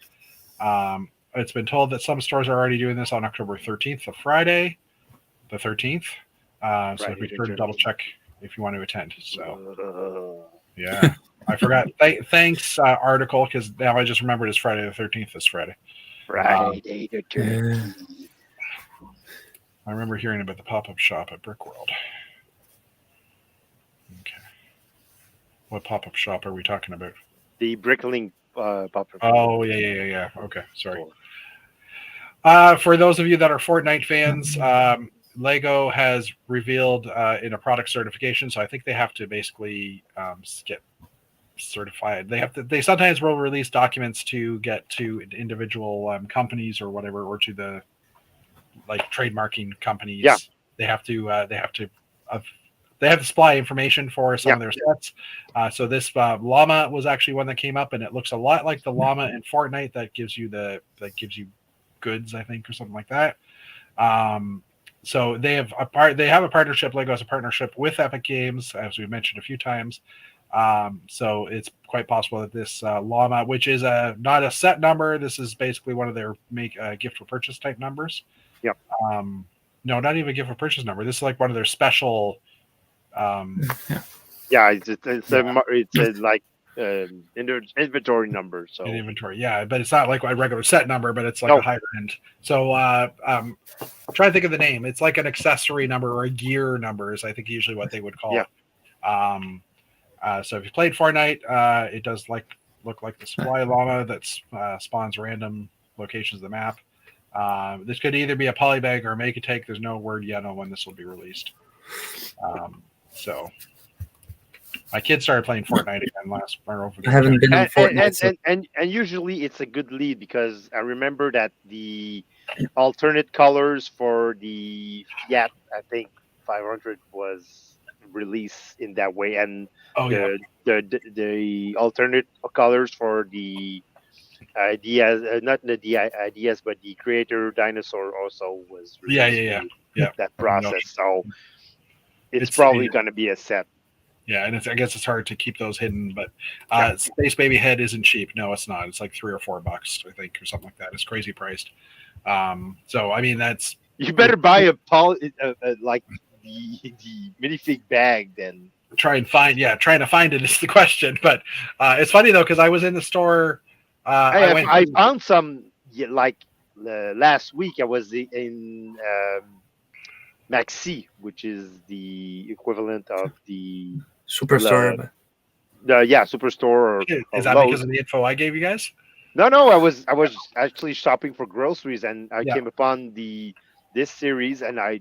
It's been told that some stores are already doing this on October 13th, the Friday, the 13th. So be sure to double check if you want to attend. So, yeah. I forgot. Thanks, article, because now I just remembered it's Friday the 13th this Friday. Friday the 13th. I remember hearing about the pop-up shop at Brick World. Okay. What pop-up shop are we talking about? The Bricklink pop-up. Oh, yeah. Okay, sorry. store. For those of you that are Fortnite fans, Lego has revealed in a product certification, so I think they have to basically get certified. They sometimes will release documents to get to individual companies or whatever, or to the like trademarking companies. Yeah. They have to supply information for some of their sets. So this llama was actually one that came up, and it looks a lot like the llama in Fortnite that gives you goods, I think, or something like that. So they have a partnership. Lego has a partnership with Epic Games, as we've mentioned a few times. So it's quite possible that this llama, which is not a set number, this is basically one of their gift for purchase type numbers. Yep. No, not even gift for purchase number. This is like one of their special. It's a like inventory number. So an inventory, yeah, but it's not like a regular set number, but it's like a higher end. So try to think of the name. It's like an accessory number or a gear number is I think usually what they would call it. So if you played Fortnite, it does look like the supply llama that spawns random locations of the map. This could either be a polybag or a make a take. There's no word yet on when this will be released. So my kids started playing Fortnite again last. I haven't been in Fortnite. And usually it's a good lead because I remember that the alternate colors for the Fiat, I think 500 was released in that way, and the alternate colors for the ideas, not the ideas, but the creator dinosaur also was released. That process. So it's probably going to be a set. Yeah, and I guess it's hard to keep those hidden, but Space Baby Head isn't cheap. No, it's not. It's like $3 or $4, I think, or something like that. It's crazy priced. So I mean, that's you better buy like the minifig bag then. Trying to find it is the question. But it's funny though because I was in the store. I found some last week. I was in Maxi, which is the equivalent of the Superstore. Superstore. Is that because of the info I gave you guys? No. I was actually shopping for groceries, and I came upon this series, and I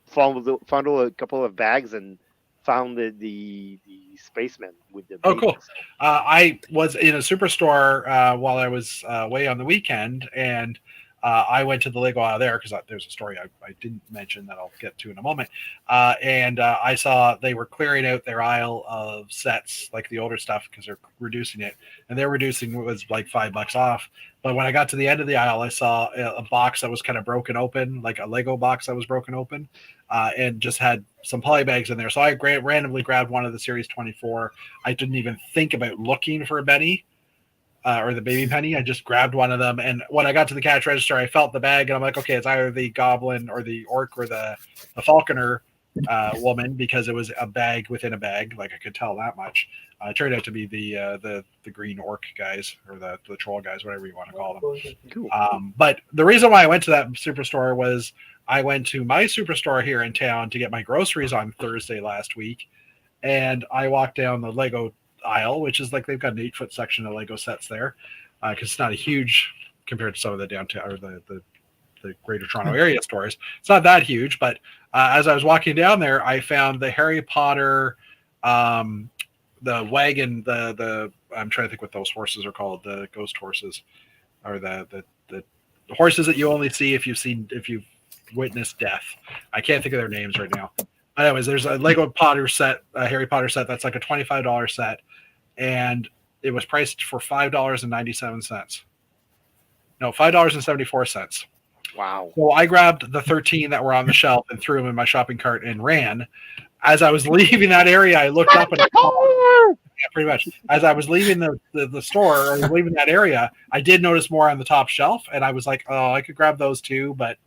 found a couple of bags and found the spaceman with the. Oh, cool! I was in a Superstore while I was away on the weekend, and I went to the Lego aisle there because there's a story I didn't mention that I'll get to in a moment. And I saw they were clearing out their aisle of sets, like the older stuff, because they're reducing it. And they're reducing it was like $5 off. But when I got to the end of the aisle, I saw a box that was kind of broken open, like a Lego box that was broken open, and just had some polybags in there. So I randomly grabbed one of the Series 24. I didn't even think about looking for a Benny. Or the baby penny. I just grabbed one of them, and when I got to the cash register, I felt the bag, and I'm like, okay, it's either the goblin or the orc or the falconer woman, because it was a bag within a bag. Like I could tell that much. It turned out to be the green orc guys or the troll guys, whatever you want to call them. Cool. But the reason why I went to that Superstore was I went to my Superstore here in town to get my groceries on Thursday last week, and I walked down the Lego aisle, which is like they've got an 8-foot section of Lego sets there, because it's not a huge compared to some of the downtown or the Greater Toronto area stores. It's not that huge, but as I was walking down there, I found the Harry Potter, the wagon, the I'm trying to think what those horses are called, the ghost horses, or the horses that you only see if you've witnessed death. I can't think of their names right now. Anyways, there's a Lego Potter set, a Harry Potter set that's like a $25 set, and it was priced for $5.97. No, $5.74. Wow. So I grabbed the 13 that were on the shelf and threw them in my shopping cart and ran. As I was leaving that area, I looked up and pretty much as I was leaving the store or leaving that area, I did notice more on the top shelf, and I was like, oh, I could grab those too, but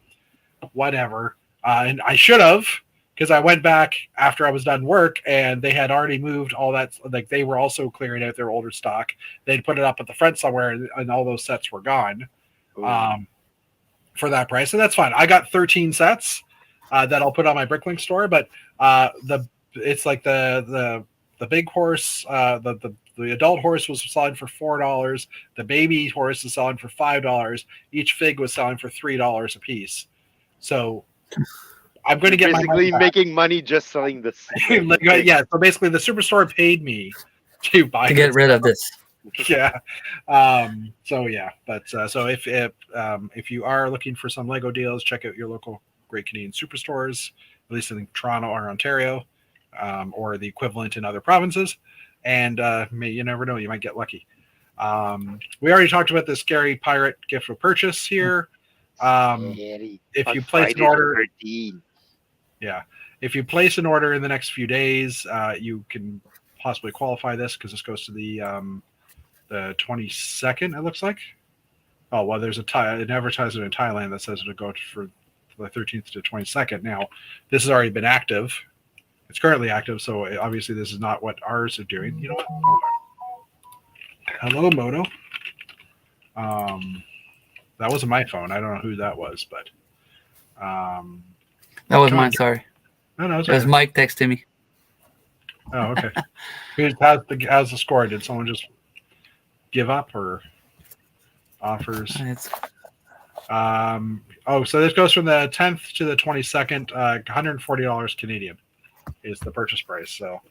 whatever. And I should have, because I went back after I was done work and they had already moved all that. Like they were also clearing out their older stock. They'd put it up at the front somewhere, and all those sets were gone for that price. And that's fine. I got 13 sets that I'll put on my Bricklink store, but it's like the the big horse, the adult horse was selling for $4. The baby horse is selling for $5. Each fig was selling for $3 a piece. So I'm going to get basically making money just selling this. Yeah. So basically, the superstore paid me to get rid of this. Yeah. So yeah, but so if you are looking for some Lego deals, check out your local Great Canadian Superstores, at least in Toronto or Ontario, or the equivalent in other provinces. And you never know, you might get lucky. We already talked about the scary pirate gift of purchase here. If you place an order, if you place an order in the next few days, you can possibly qualify this because this goes to the 22nd. It looks like. Oh well, there's an advertisement in Thailand that says it'll go for the 13th to 22nd. Now, this has already been active. It's currently active, so obviously this is not what ours are doing. You know what? Hold on. Hello, Moto. That wasn't my phone. I don't know who that was, but that was mine. Sorry. No, it was Mike texting me. Oh, okay. How's the score? Did someone just give up or offers? So this goes from the 10th to the 22nd. $140 Canadian is the purchase price. So,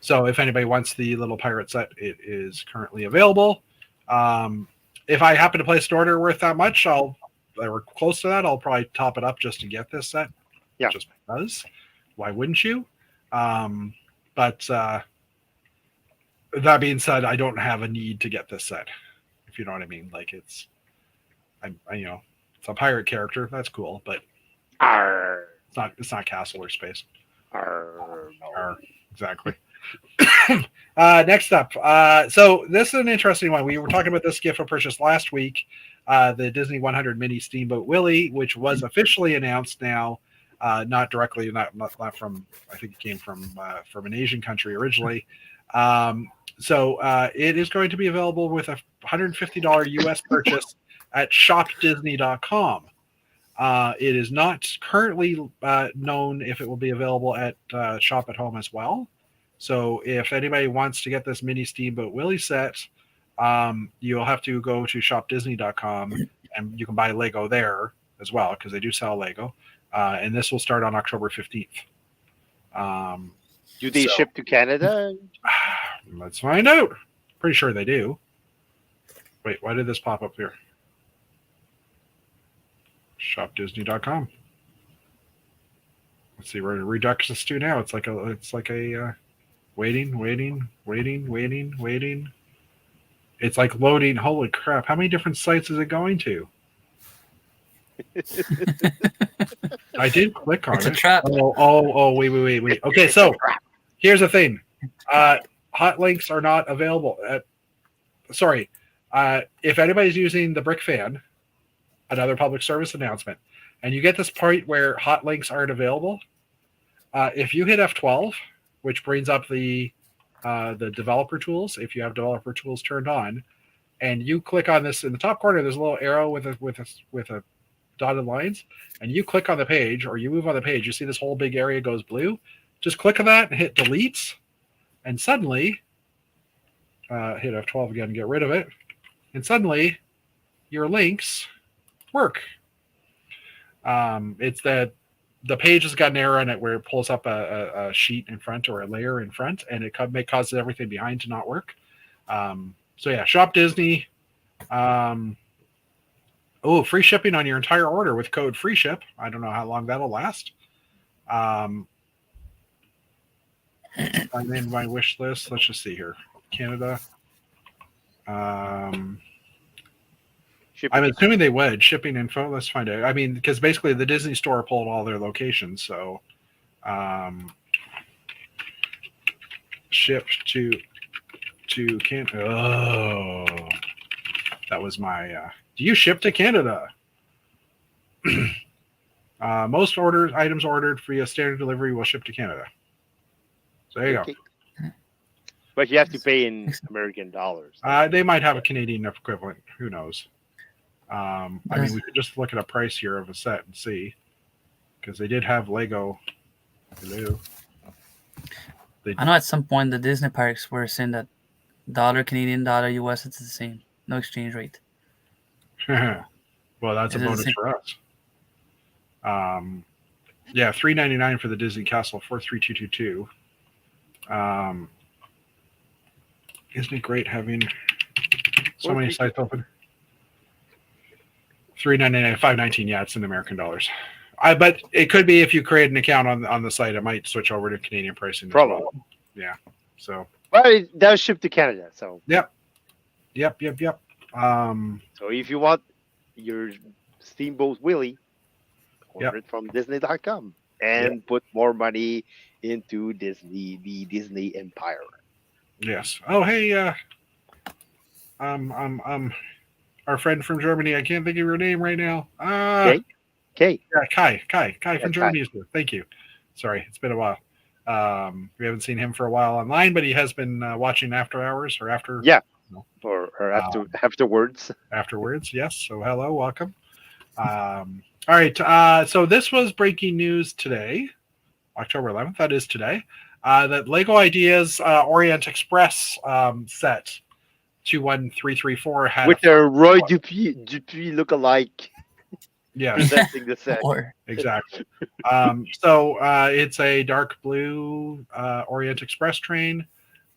so if anybody wants the little pirate set, it is currently available. If I happen to place an order worth that much, or close to that, I'll probably top it up just to get this set. Yeah, just because. Why wouldn't you? But that being said, I don't have a need to get this set. If you know what I mean, like it's a pirate character. That's cool, but it's not castle or space. Exactly. Next up, so this is an interesting one. We were talking about this gift of purchase last week, the Disney 100 Mini Steamboat Willie, which was officially announced now. Not directly, not from. I think it came from an Asian country originally. So it is going to be available with a $150 US purchase at shopdisney.com. It is not currently known if it will be available at Shop at Home as well. So if anybody wants to get this mini Steamboat Willie set, you'll have to go to shopdisney.com and you can buy Lego there as well because they do sell Lego. And this will start on October 15th. Do they ship to Canada? Let's find out. Pretty sure they do. Wait, why did this pop up here? ShopDisney.com. Let's see where it reducts us to now. It's like a waiting. It's like loading. Holy crap! How many different sites is it going to? I did click on it. It's a trap. Oh, wait. Okay, so here's the thing. Hot links are not available. If anybody's using the Brick Fan, another public service announcement, and you get this point where hot links aren't available, if you hit F12, which brings up the developer tools, if you have developer tools turned on, and you click on this in the top corner, there's a little arrow with a dotted lines, and you click on the page or you move on the page, you see this whole big area goes blue. Just click on that and hit delete, and suddenly hit F12 again and get rid of it, and suddenly your links work. It's that the page has got an error in it where it pulls up a sheet in front or a layer in front, and it causes everything behind to not work. So yeah, Shop Disney. Free shipping on your entire order with code FREESHIP. I don't know how long that'll last. I'm in my wish list. Let's just see here. Canada. I'm assuming they would. Shipping info. Let's find out. I mean, because basically the Disney Store pulled all their locations. So ship to Canada. Oh, that was my... Do you ship to Canada? Most items ordered via standard delivery will ship to Canada. So there you go. But you have to pay in American dollars. They might have a Canadian equivalent. Who knows? I mean, we could just look at a price here of a set and see, because they did have Lego. Hello. I know at some point the Disney parks were saying that dollar Canadian, dollar US, it's the same. No exchange rate. Well, that's a Is it the bonus same? for us. Yeah, $3.99 for the Disney Castle, 43222. Isn't it great having so many sites open? $3.99, $5.19. Yeah, it's in American dollars. But it could be if you create an account on the site, it might switch over to Canadian pricing as well. Yeah. So. But it does ship to Canada, so. Yep. So if you want your Steamboat Willie, order it from Disney.com and put more money into the Disney empire. Yes. Oh, hey, our friend from Germany. I can't think of your name right now. Kay. Yeah, Kai from Germany is here. Thank you. Sorry, it's been a while. We haven't seen him for a while online, but he has been watching After Hours or After. Yeah. Or afterwards. Afterwards, yes. So hello, welcome. All right. So this was breaking news today, October 11th. That is today. That Lego Ideas Orient Express set 21334 had with their Roy Dupuis look-alike. Yeah, presenting the set. Exactly. So it's a dark blue Orient Express train.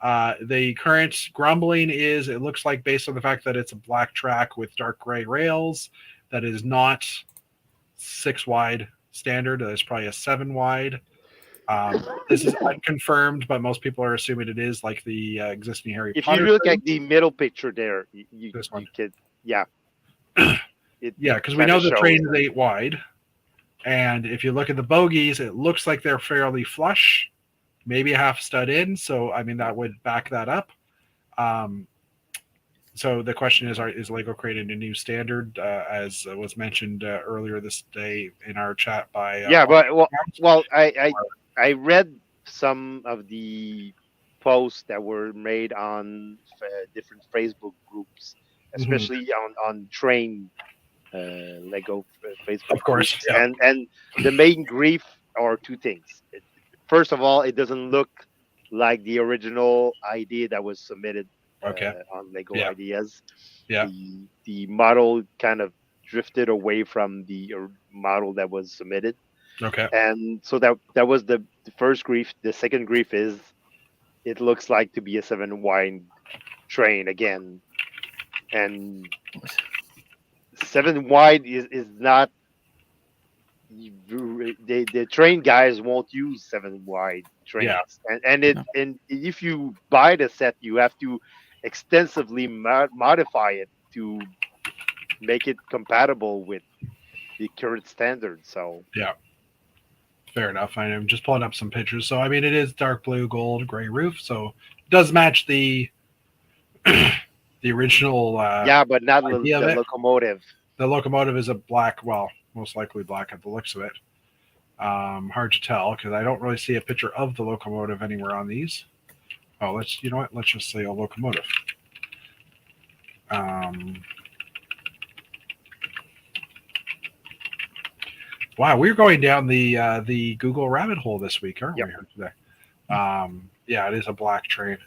The current grumbling is it looks like, based on the fact that it's a black track with dark gray rails, that is not 6 wide standard. It's probably a 7 wide. This is unconfirmed, but most people are assuming it is, like the existing Harry Potter. If you look at the middle picture there, you could, yeah. Because we know the train is 8 wide. And if you look at the bogies, it looks like they're fairly flush, maybe a half stud in. So, I mean, that would back that up. So the question is Lego creating a new standard, as was mentioned earlier this day in our chat by... I read some of the posts that were made on different Facebook groups, especially on train Lego Facebook. Of course. Groups. Yeah. And the main grief are 2 things. First of all, it doesn't look like the original idea that was submitted on Lego Ideas. Yeah. The model kind of drifted away from the model that was submitted. Okay. And so that was the first grief. The second grief is it looks like to be a 7 wide train again. And 7 wide is not the train guys won't use 7 wide trains. Yeah. And if you buy the set, you have to extensively modify it to make it compatible with the current standard. So yeah. Fair enough. I'm just pulling up some pictures. So, I mean, it is dark blue, gold, gray roof. So, it does match the original. But not the locomotive. The locomotive is a black, well, most likely black at the looks of it. Hard to tell because I don't really see a picture of the locomotive anywhere on these. Oh, let's just say a locomotive. Wow, we're going down the Google rabbit hole this week, aren't we? Here today? It is a black train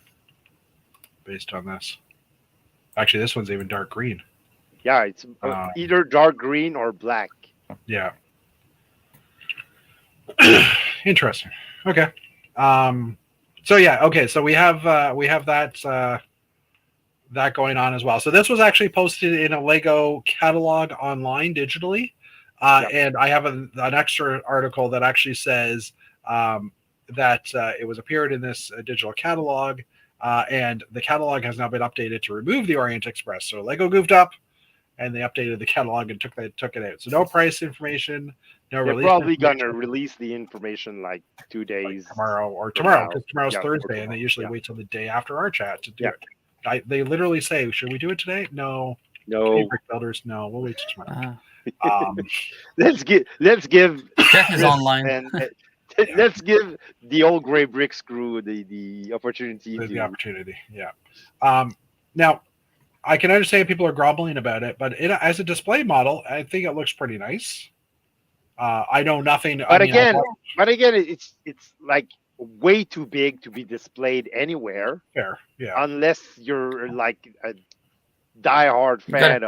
based on this. Actually, this one's even dark green. Yeah, it's either dark green or black. Yeah. Interesting. Okay. So we have that going on as well. So this was actually posted in a Lego catalog online digitally. And I have an extra article that actually says that it was appeared in this digital catalog, and the catalog has now been updated to remove the Orient Express. So Lego goofed up, and they updated the catalog and took it out. So no price information, no release. They're probably gonna release the information like 2 days like tomorrow, because tomorrow's Thursday, and they usually wait till the day after our chat to do it. They literally say, "Should we do it today?" No. Brick builders, no. We'll wait till tomorrow. Let's give Jeff is online. And let's give the old gray bricks crew the opportunity. The opportunity, yeah. Now, I can understand people are grumbling about it, but as a display model, I think it looks pretty nice. I know nothing. But again, it's like way too big to be displayed anywhere, Fair. Yeah. unless you're like a diehard You gotta fan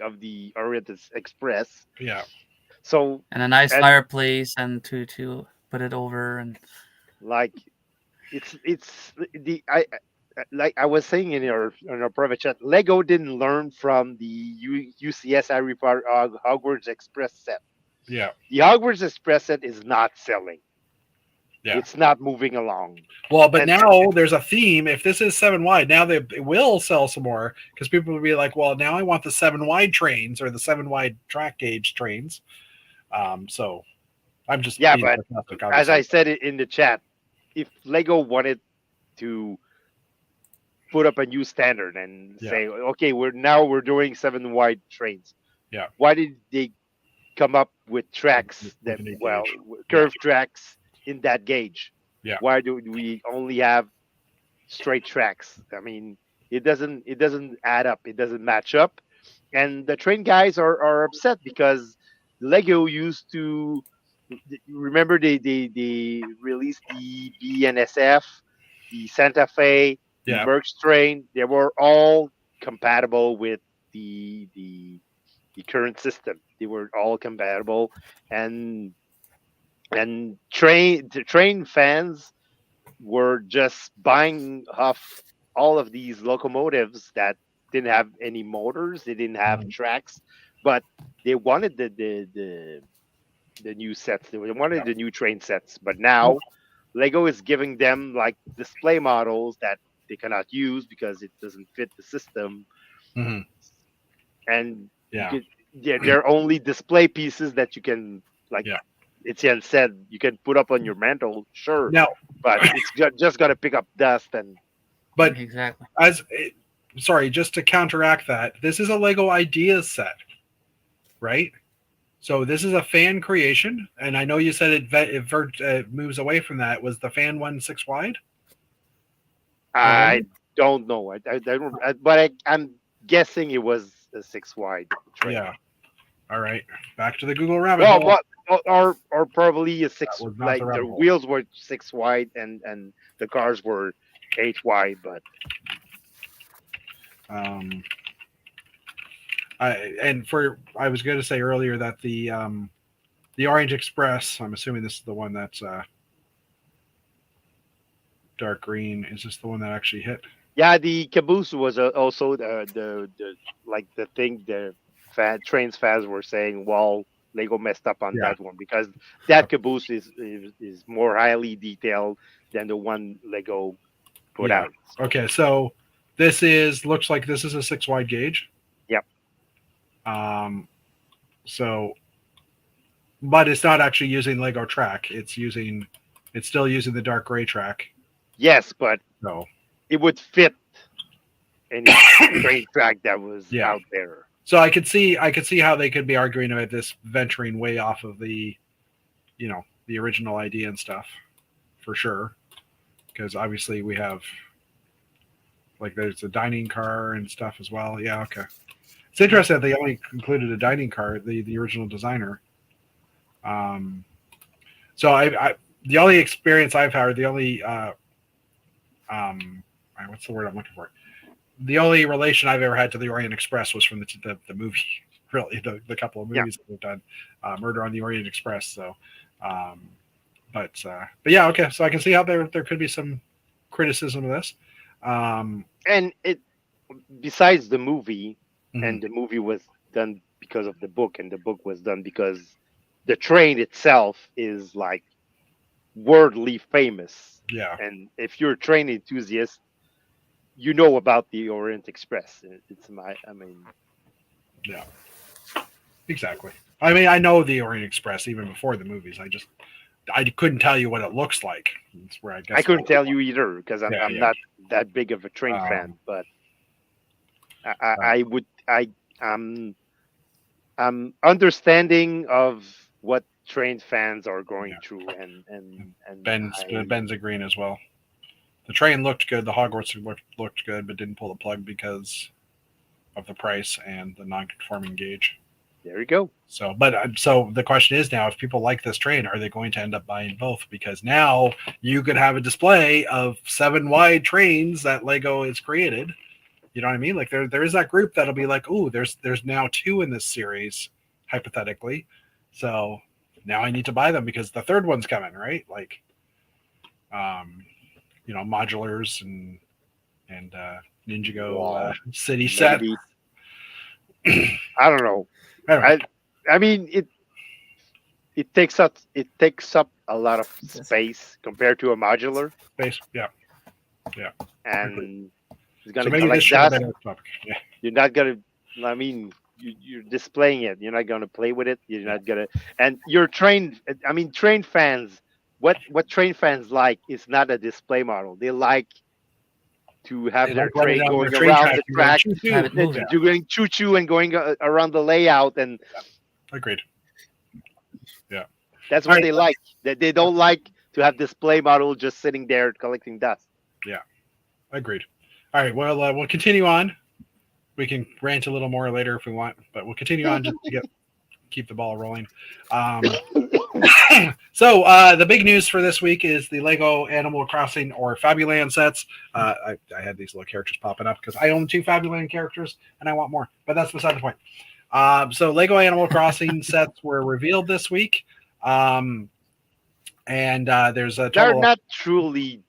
of the Orient Express. Yeah. So and a nice and fireplace and to put it over and like it's the like I was saying in our private chat, Lego didn't learn from the UCS Harry Potter Hogwarts Express set. Yeah. The Hogwarts Express set is not selling. Yeah. It's not moving along. Well, but And now there's a theme. If this is 7 wide, now they will sell some more because people will be like, well, now I want the 7 wide trains or the 7 wide track gauge trains. So I'm just yeah, being but sarcastic, as I obviously. said it in the chat, if Lego wanted to put up a new standard and Yeah. say, okay, we're doing 7 wide trains. Yeah. Why did they come up with tracks With that a new well gauge. curved tracks in that gauge? Yeah. Why do we only have straight tracks? I mean, it doesn't add up. It doesn't match up. And the train guys are upset because Lego used to remember they released the BNSF, the Santa Fe, the Yeah. Merckx train. They were all compatible with the current system. They were all compatible, and the train fans were just buying off all of these locomotives that didn't have any motors, they didn't have Mhm. tracks, but they wanted the new sets. They wanted Yeah. the new train sets, but now Lego is giving them like display models that they cannot use because it doesn't fit the system, Mhm. and Yeah. they're only display pieces that you can like. Yeah. Etienne said you can put up on your mantle, sure, Now, but it's just got to pick up dust and but exactly. sorry, just to counteract that, this is a Lego Ideas set, right? So this is a fan creation, and I know you said it moves away from that. Was the fan one 6 wide? I don't know. I don't, but I'm guessing it was a 6 wide train. Yeah. All right. Back to the Google rabbit Well, hole. or probably a 6, was not like the the rabbit hole. wheels were 6 wide and the cars were 8 wide, but I was going to say earlier that the Orange Express, I'm assuming this is the one that's dark green. Is this the one that actually hit? yeah, the caboose was also the like the thing the trains fans were saying. Well, Lego messed up on Yeah. that one because that caboose is more highly detailed than the one Lego put Yeah. out. Okay, so looks like this is a 6 wide gauge. Yep. So, but it's not actually using Lego track. It's still using the dark gray track. Yes, but So it would fit any train track that was Yeah. out there. So I could see how they could be arguing about this venturing way off of the original idea and stuff, for sure. Because obviously we have like there's a dining car and stuff as well. Yeah, okay. It's interesting that they only included a dining car, the original designer. So I the only experience I've had, the only what's the word I'm looking for? The only relation I've ever had to the Orient Express was from the movie, really, the couple of movies that we've done, Murder on the Orient Express. So, but yeah, okay. So I can see how there could be some criticism of this. And it, besides the movie, Mhm. and the movie was done because of the book, and the book was done because the train itself is like worldly famous. Yeah. And if you're a train enthusiast, you know about the Orient Express. Yeah. Exactly. I mean, I know the Orient Express even before the movies. I couldn't tell you what it looks like. That's where I guess I couldn't tell you either because I'm Yeah. not that big of a train fan, but I'm understanding of what train fans are going through, and Ben's agreeing as well. The train looked good. The Hogwarts looked good, but didn't pull the plug because of the price and the non-conforming gauge. There you go. So, but so the question is now, if people like this train, are they going to end up buying both? Because now you could have a display of 7 wide trains that Lego has created. You know what I mean? Like there is that group that'll be like, "Ooh, there's now 2 in this series, hypothetically. So now I need to buy them because the third one's coming, right?" Like, modulars and Ninjago city set. I don't know. Anyway. I mean it takes up a lot of space compared to a modular. Space, yeah. And it's So gonna maybe collect this should have dust. been a topic. Yeah. You're not gonna. I mean, you're displaying it. You're not gonna play with it. You're not gonna. And you're trained. I mean, train fans. What train fans like is not a display model. They like to have They their like running train down going their train around the track track, and going Have it moving. doing choo-choo and going around the layout, and Agreed. Yeah. that's what they like. That they don't like to have display model just sitting there collecting dust. Yeah. Agreed. All right. Well, we'll continue on. We can rant a little more later if we want, but we'll continue on just to keep the ball rolling. So the big news for this week is the Lego Animal Crossing or Fabuland sets. I had these little characters popping up because I own 2 Fabuland characters and I want more, but that's beside the point. So Lego Animal Crossing sets were revealed this week. And there's a total. They're not truly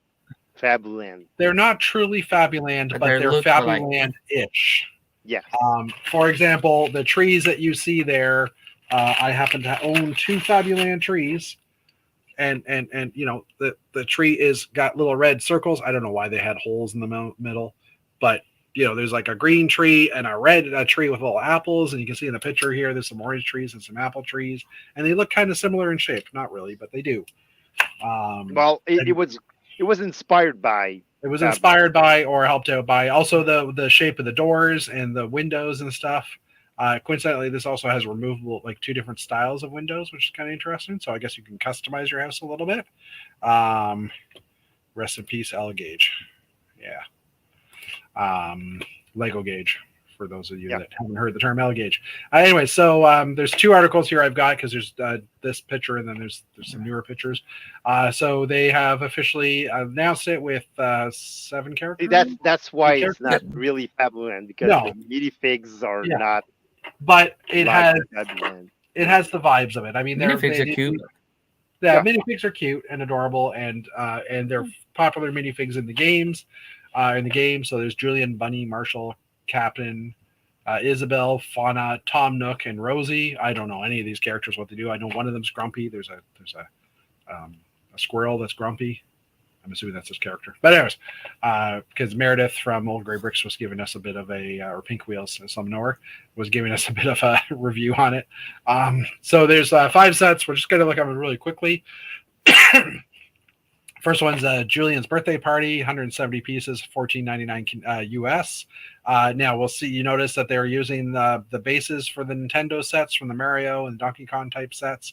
Fabuland. They're not truly Fabuland, but they're Fabuland-ish. Yeah. For example, the trees that you see there, I happen to own 2 Fabuland trees, and the tree is got little red circles. I don't know why they had holes in the middle, but there's like a green tree and a red tree with little apples, and you can see in the picture here there's some orange trees and some apple trees, and they look kind of similar in shape. Not really, but they do. Well, it was inspired by. It was inspired by or helped out by also the shape of the doors and the windows and stuff. Coincidentally, this also has removable, like 2 different styles of windows, which is kind of interesting. So I guess you can customize your house a little bit. Rest in peace, L Gauge. Yeah. Lego Gauge, for those of you that haven't heard the term L Gauge. Anyway, so there's 2 articles here I've got because there's this picture and then there's some newer pictures. So they have officially announced it with 7 characters. That's why it's not really Fabuland, because the minifigs are not. But it has the vibes of it. I mean, minifigs are cute. Yeah, minifigs are cute and adorable, and they're popular minifigs in the games. So there's Julian, Bunny, Marshall, Captain, Isabel, Fauna, Tom Nook, and Rosie. I don't know any of these characters what they do. I know one of them's grumpy. There's a squirrel that's grumpy. I'm assuming that's his character. But anyways, because Meredith from Old Grey Bricks was giving us a bit of or Pink Wheels, some know her, was giving us a bit of a review on it. So there's 5 sets. We're just going to look at them really quickly. First one's Julian's birthday party, 170 pieces, $14.99 US. Now we'll see. You notice that they're using the bases for the Nintendo sets from the Mario and Donkey Kong type sets.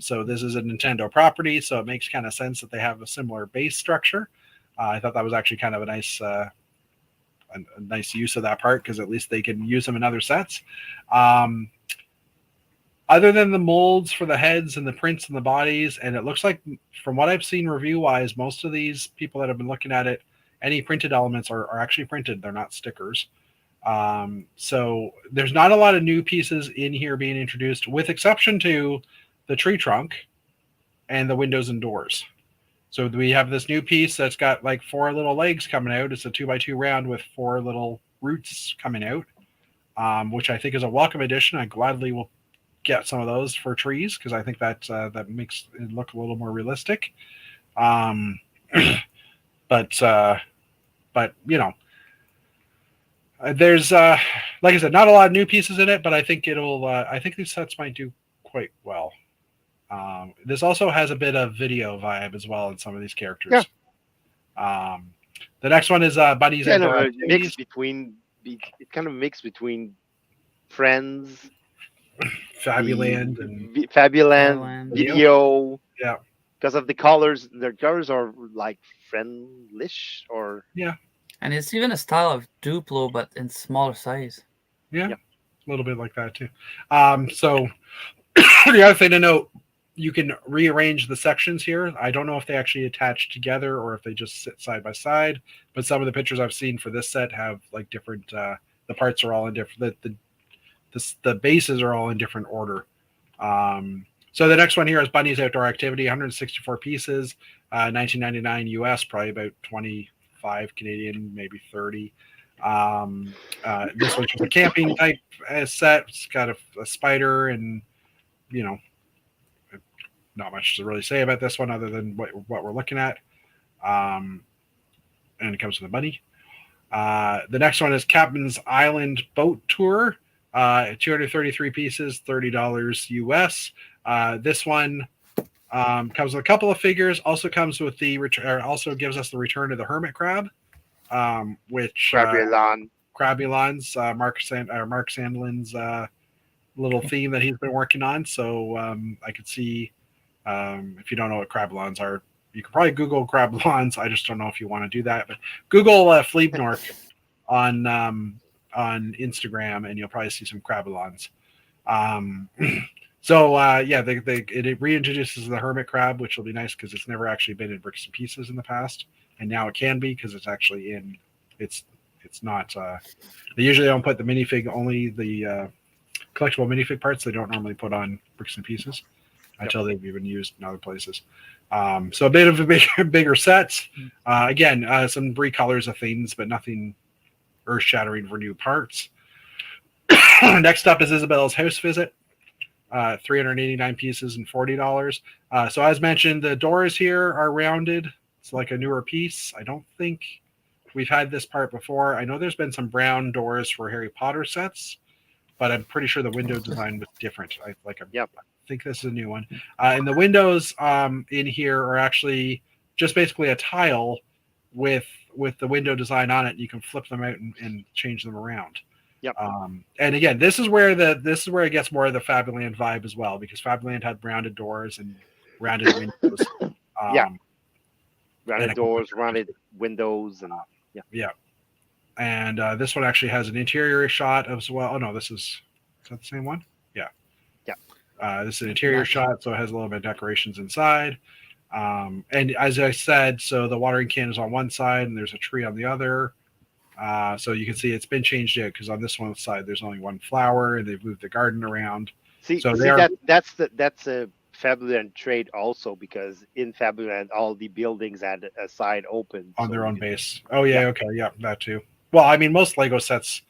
So this is a Nintendo property, so it makes kind of sense that they have a similar base structure. I thought that was actually kind of a nice use of that part, because at least they can use them in other sets. Other than the molds for the heads and the prints and the bodies, and it looks like, from what I've seen review-wise, most of these people that have been looking at it, any printed elements are actually printed. They're not stickers. So there's not a lot of new pieces in here being introduced, with exception to the tree trunk and the windows and doors. So we have this new piece that's got like 4 little legs coming out. It's a 2x2 round with 4 little roots coming out, which I think is a welcome addition. I gladly will get some of those for trees, because I think that makes it look a little more realistic. But there's like I said, not a lot of new pieces in it, but I think I think these sets might do quite well. This also has a bit of video vibe as well in some of these characters. The next one is Bunnies and it kind of mixed between Friends, Fabuland, and Fabuland video. Yeah, because of the colors. Their colors are like friendlish, or and it's even a style of Duplo, but in smaller size. Yeah. a little bit like that too. So the other thing to note, you can rearrange the sections here. I don't know if they actually attach together or if they just sit side by side, but some of the pictures I've seen for this set have like different, the parts are all in different, the bases are all in different order. So the next one here is Bunny's Outdoor Activity, 164 pieces, 1999 US, probably about 25 Canadian, maybe 30. This one's just a camping type set. It's got a spider and, you know, not much to really say about this one other than what we're looking at. And it comes with a bunny. The next one is Captain's Island Boat Tour, 233 pieces, $30 US. This one comes with a couple of figures. Also comes with the return. Also gives us the return of the hermit crab, which Crabulon's Mark Sandlin's little theme that he's been working on. So I could see if you don't know what Crabulons are, you can probably Google Crabulons. I just don't know if you want to do that, but Google Fleebnork on Instagram, and you'll probably see some Crabulons. So it reintroduces the hermit crab, which will be nice because it's never actually been in Bricks and Pieces in the past, and now it can be because it's actually in. It's not. They usually don't put the minifig, only the collectible minifig parts. They don't normally put on Bricks and Pieces until they've even used in other places. So a bit of a bigger sets. Again, some recolors of things, but nothing earth-shattering for new parts. Next up is Isabella's House Visit. 389 pieces and $40. So as mentioned, the doors here are rounded. It's like a newer piece. I don't think we've had this part before. I know there's been some brown doors for Harry Potter sets, but I'm pretty sure the window design was different. I think this is a new one. And the windows in here are actually just basically a tile with the window design on it. You can flip them out and change them around. Yep. And again, this is where it gets more of the Fabuland vibe as well, because Fabuland had rounded doors and rounded windows. Rounded doors, rounded windows, and And this one actually has an interior shot as well. Oh no, is that the same one? Yeah. This is an interior shot, so it has a little bit of decorations inside. And as I said, so the watering can is on one side and there's a tree on the other. So you can see it's been changed out because on this one side there's only one flower and they've moved the garden around. That's a Fabuland trade also, because in Fabuland all the buildings had a side open on their own base. Oh yeah, okay, yeah, that too. Well, I mean, most Lego sets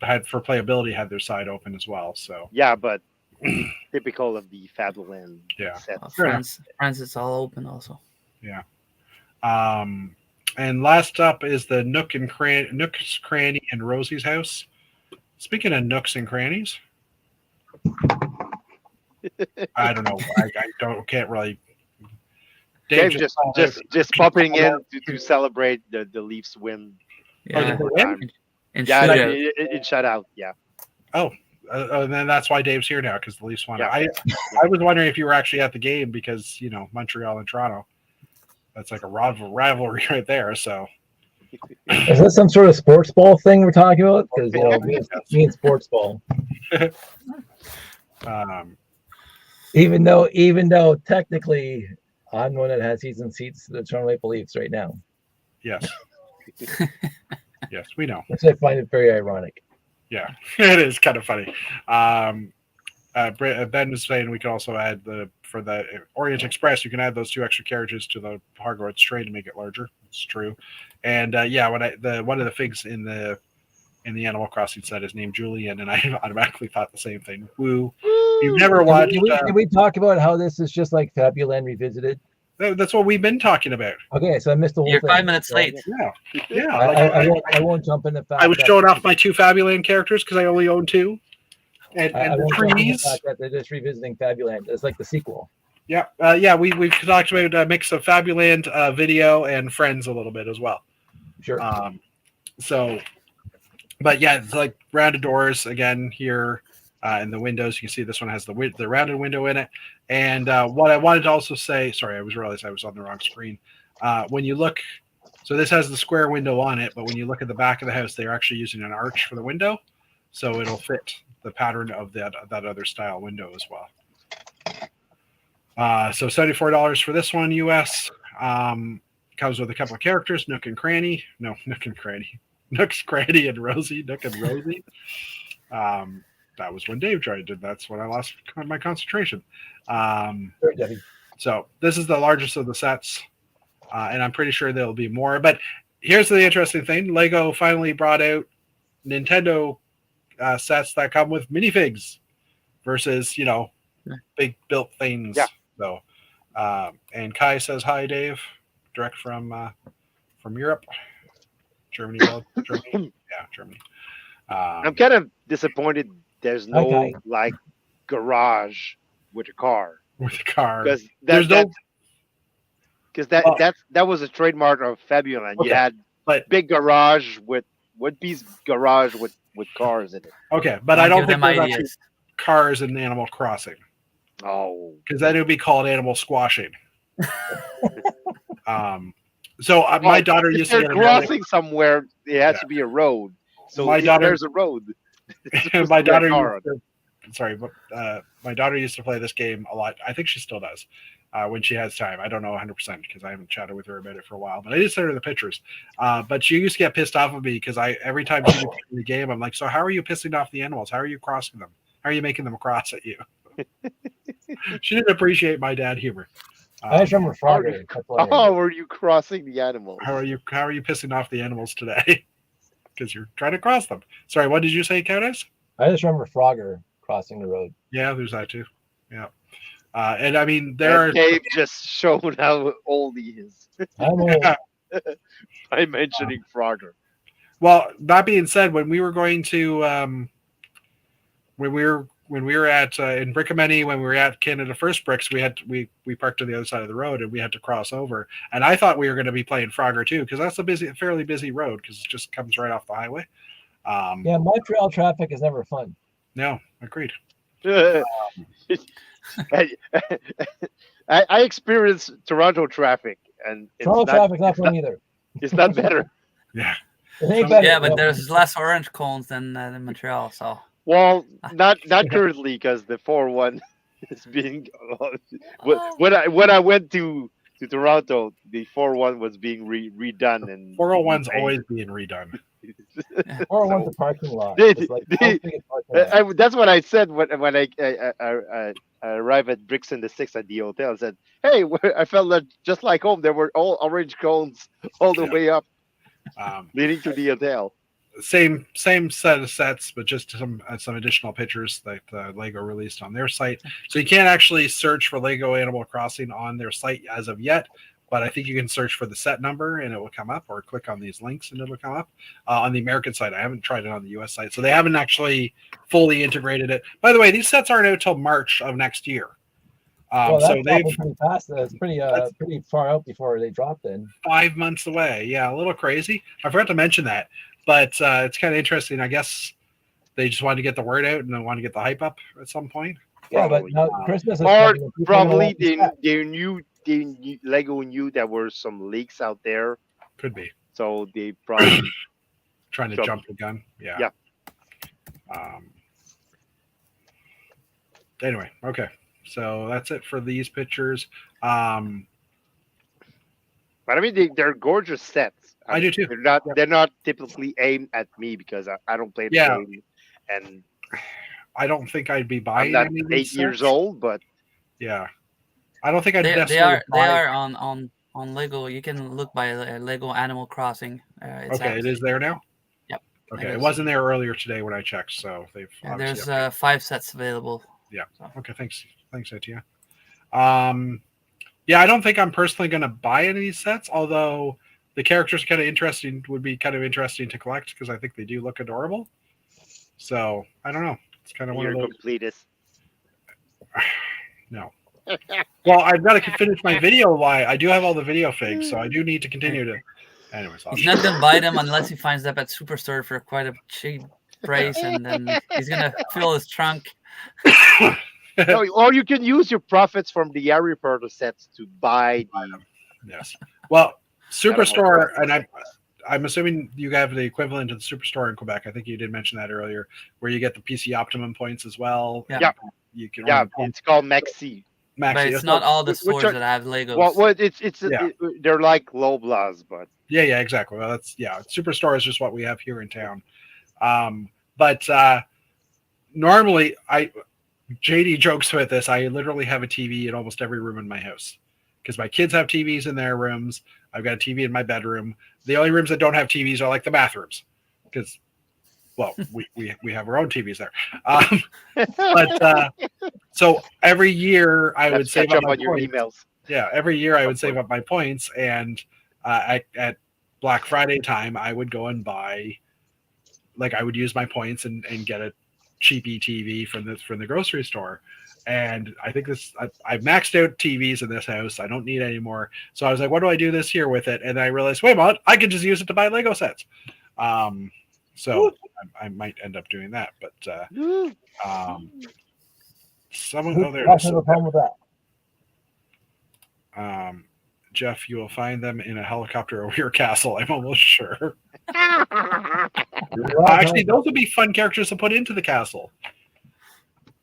had for playability had their side open as well. So yeah, but typical of the Fabuland sets. France, it's all open also. Yeah. And last up is the Nook's Cranny and Rosie's House. Speaking of nooks and crannies, I don't know. I can't really. Dave just popping in to celebrate the Leafs win. Yeah. In shutout. Yeah. Oh, and then that's why Dave's here now, because the Leafs won. Yeah. I was wondering if you were actually at the game because Montreal and Toronto. That's like a rivalry right there. So, is this some sort of sports ball thing we're talking about? Because me and sports ball. Even though technically I'm the one that has season seats to the Toronto Maple Leafs right now. Yes. Yes, we know. Which I find it very ironic. Yeah, it is kind of funny. Ben was saying we could also add for the Orient Express, you can add those 2 extra carriages to the Hogwarts train to make it larger. It's true. And when one of the figs in the Animal Crossing set is named Julian, and I automatically thought the same thing. Woo! You've never watched? Can we talk about how this is just like Fabuland Revisited? That's what we've been talking about. Okay, so I missed the whole You're thing. 5 minutes late. Yeah. I won't jump in the fact. I was showing off my 2 Fabuland characters because I only own 2. And the trees. That they're just revisiting Fabuland. It's like the sequel. Yeah. We've talked about a mix of Fabuland video and Friends a little bit as well. Sure. But yeah, it's like rounded doors again here. And the windows, you can see this one has the rounded window in it. And what I wanted to also say, sorry, I realized I was on the wrong screen. When you look, so this has the square window on it, but when you look at the back of the house, they're actually using an arch for the window, so it'll fit the pattern of that other style window as well. So $74 for this one, US. Comes with a couple of characters, Nook and Cranny. No, Nook and Cranny. Nook's Cranny and Rosie. Nook and Rosie. That was when Dave tried to. That's when I lost my concentration. So this is the largest of the sets, and I'm pretty sure there'll be more. But here's the interesting thing: Lego finally brought out Nintendo sets that come with minifigs versus big built things. Yeah. So, and Kai says hi, Dave, direct from Europe, Germany, Germany. Yeah, Germany. I'm kind of disappointed. There's no like garage with a car. With a car, because there's no. Because that was a trademark of Fabuland. Okay, you had big garage with one-piece garage with cars in it. Okay, but I don't think there's actually cars in Animal Crossing. Oh, because then it would be called animal squashing. So my daughter used to get crossing somewhere. It has to be a road. So there's a road. My daughter. My daughter used to play this game a lot. I think she still does when she has time. I don't know 100% because I haven't chatted with her about it for a while. But I did send her the pictures. But she used to get pissed off of me because every time she would play the game, I'm like, so how are you pissing off the animals? How are you crossing them? How are you making them cross at you? She didn't appreciate my dad humor. I just remember Frogger. How are you crossing the animals? How are you pissing off the animals today? Because you're trying to cross them. Sorry, what did you say, Countess? I just remember Frogger crossing the road. Yeah, there's that too. Yeah. And I mean, Dave just showed how old he is. I'm old. By mentioning Frogger. Well, that being said, when we were going to when we were at in Brickhamany, when we were at Canada First Bricks, we parked on the other side of the road and we had to cross over. And I thought we were going to be playing Frogger too, because that's a fairly busy road because it just comes right off the highway. Yeah, Montreal traffic is never fun. No, agreed. I experienced Toronto traffic, and Toronto traffic's not fun either. It's not better. Yeah. It ain't better. Yeah, but there's less orange cones than Montreal, so. Well, not currently because the 401 is being. When I went to Toronto, the 401 was being redone, and 401's always being redone. 401's a parking lot. That's what I said when I arrived at Bricks in the 6 at the hotel. I said, "Hey, I felt just like home. There were all orange cones all the way up, leading to the hotel." Same set of sets, but just some additional pictures that Lego released on their site. So you can't actually search for Lego Animal Crossing on their site as of yet, but I think you can search for the set number and it will come up, or click on these links and it'll come up. On the American site, I haven't tried it on the US site, so they haven't actually fully integrated it. By the way, these sets aren't out till March of next year. So they've pretty fast. It's pretty far out before they dropped in. 5 months away. Yeah, a little crazy. I forgot to mention that. But it's kind of interesting. I guess they just wanted to get the word out and they want to get the hype up at some point. Yeah, but now Christmas is probably they knew Lego knew there were some leaks out there. Could be. So they probably trying to jump the gun. Yeah. Anyway, okay. So that's it for these pictures. But I mean, they're gorgeous sets. I do too. They're not typically aimed at me because I don't play the game, and I don't think I'd be buying. I'm not 8 years old, but yeah, I don't think I'd. They are on Lego. You can look by Lego Animal Crossing. Okay, it is there now. Yep. Okay, it wasn't there earlier today when I checked, so they've. Yeah, there's 5 sets available. Yeah. So. Okay. Thanks, Atia. Yeah, I don't think I'm personally going to buy any of these sets, although the characters would be kind of interesting to collect because I think they do look adorable. So I don't know. It's kind of one of those. Completist. No. Well, I've got to finish my video. I do have all the video figs, so I do need to continue to. Anyways, he's not going to buy them unless he finds them at Superstore for quite a cheap price, and then he's going to fill his trunk. No, or you can use your profits from the Harry Potter sets to buy the. Yes. Well, Superstore, and I'm assuming you have the equivalent of the Superstore in Quebec. I think you did mention that earlier, where you get the PC Optimum points as well. Yeah. Yeah. You can Yeah, earn it's called Maxi. But Maxi. it's not all the which stores are- that have Legos. Well, it's Yeah. they're like Loblaws, but Yeah, exactly. Well, Superstore is just what we have here in town. But normally, JD jokes with this. I literally have a TV in almost every room in my house because my kids have TVs in their rooms. I've got a TV in my bedroom. The only rooms that don't have TVs are like the bathrooms because, well, we have our own TVs there. But so every year I would save catch up up my on your points. emails. Yeah, every year I would save up my points, and at Black Friday time, I would go and buy, like, I would use my points and get a cheapy TV from the grocery store. And I think I've maxed out TVs in this house. I don't need any more. So I was like, what do I do this year with it? And I realized, wait a minute, I could just use it to buy Lego sets. So I might end up doing that. But someone, oh, there it I is. have a problem with that. Jeff, you will find them in a helicopter over your castle. I'm almost sure. Actually, those would be fun characters to put into the castle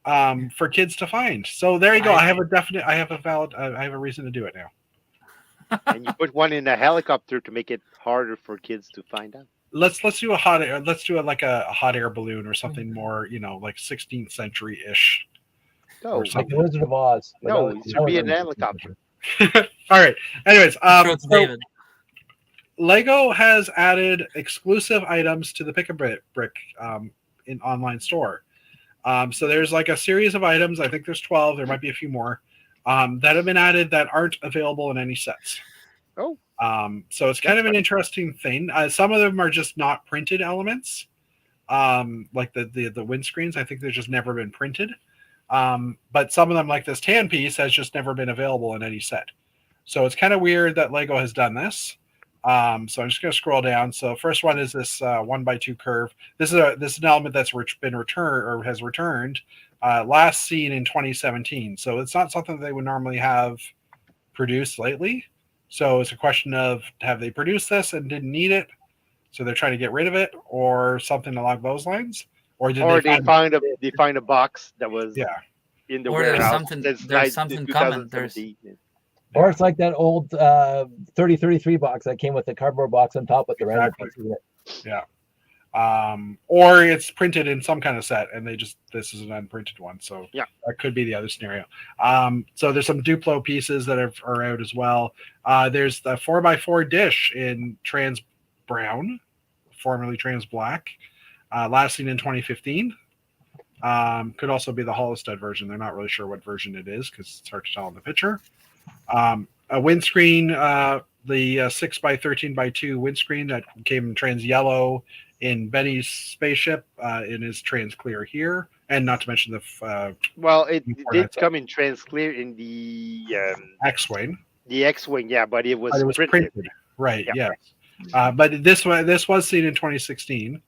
for kids to find. So there you go. I have a reason to do it now. And you put one in a helicopter to make it harder for kids to find out. Let's do a hot air. Let's do like a hot air balloon or something more, like 16th century ish. No, Like the Wizard of Oz. no, it should be an helicopter. All right. Anyways, Sure, it's David. Lego has added exclusive items to the Pick a Brick in online store. So there's like a series of items. I think there's 12. There might be a few more that have been added that aren't available in any sets. Oh. So it's kind of an interesting thing. Some of them are just not printed elements, like the windscreens. I think they've just never been printed. But some of them, like this tan piece, has just never been available in any set. So it's kind of weird that Lego has done this. So I'm just going to scroll down. So first one is this 1x2 curve. This is an element that's been returned or has returned last seen in 2017. So it's not something that they would normally have produced lately. So it's a question of, have they produced this and didn't need it, so they're trying to get rid of it, or something along those lines? Or they find a box that was in the Or there's warehouse. something- Since there's something coming. 2017. Or it's like that old 3033 box that came with the cardboard box on top with the random pieces in it. Yeah. Or it's printed in some kind of set and this is an unprinted one. So yeah, that could be the other scenario. So there's some Duplo pieces that are out as well. There's the 4x4 dish in trans brown, formerly trans black, last seen in 2015. Could also be the hollow stud version. They're not really sure what version it is because it's hard to tell in the picture. A windscreen, the 6x13x2 windscreen that came in trans yellow in Benny's spaceship, in his trans clear here, and not to mention the it did come in trans clear in the X-wing. The X-wing, yeah, but it was printed. Right? Yeah. Yes. But this was seen in 2016.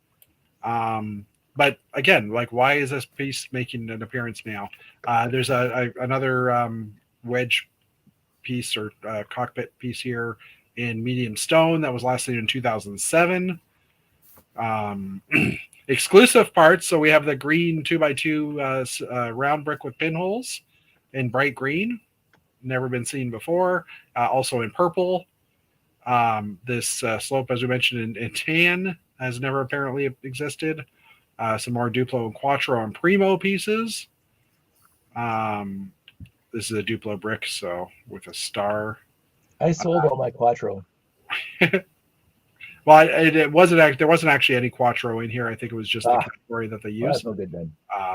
But again, like, why is this piece making an appearance now? There's another wedge piece or cockpit piece here in medium stone that was last seen in 2007. Exclusive parts. So we have the green 2x2 round brick with pinholes in bright green, never been seen before. Also in purple. This slope, as we mentioned, in tan has never apparently existed. Some more Duplo and Quattro and Primo pieces. This is a Duplo brick, so with a star. I sold all my Quattro. Well, it wasn't. There wasn't actually any Quattro in here. I think it was just the category that they used. Well, that's no good then.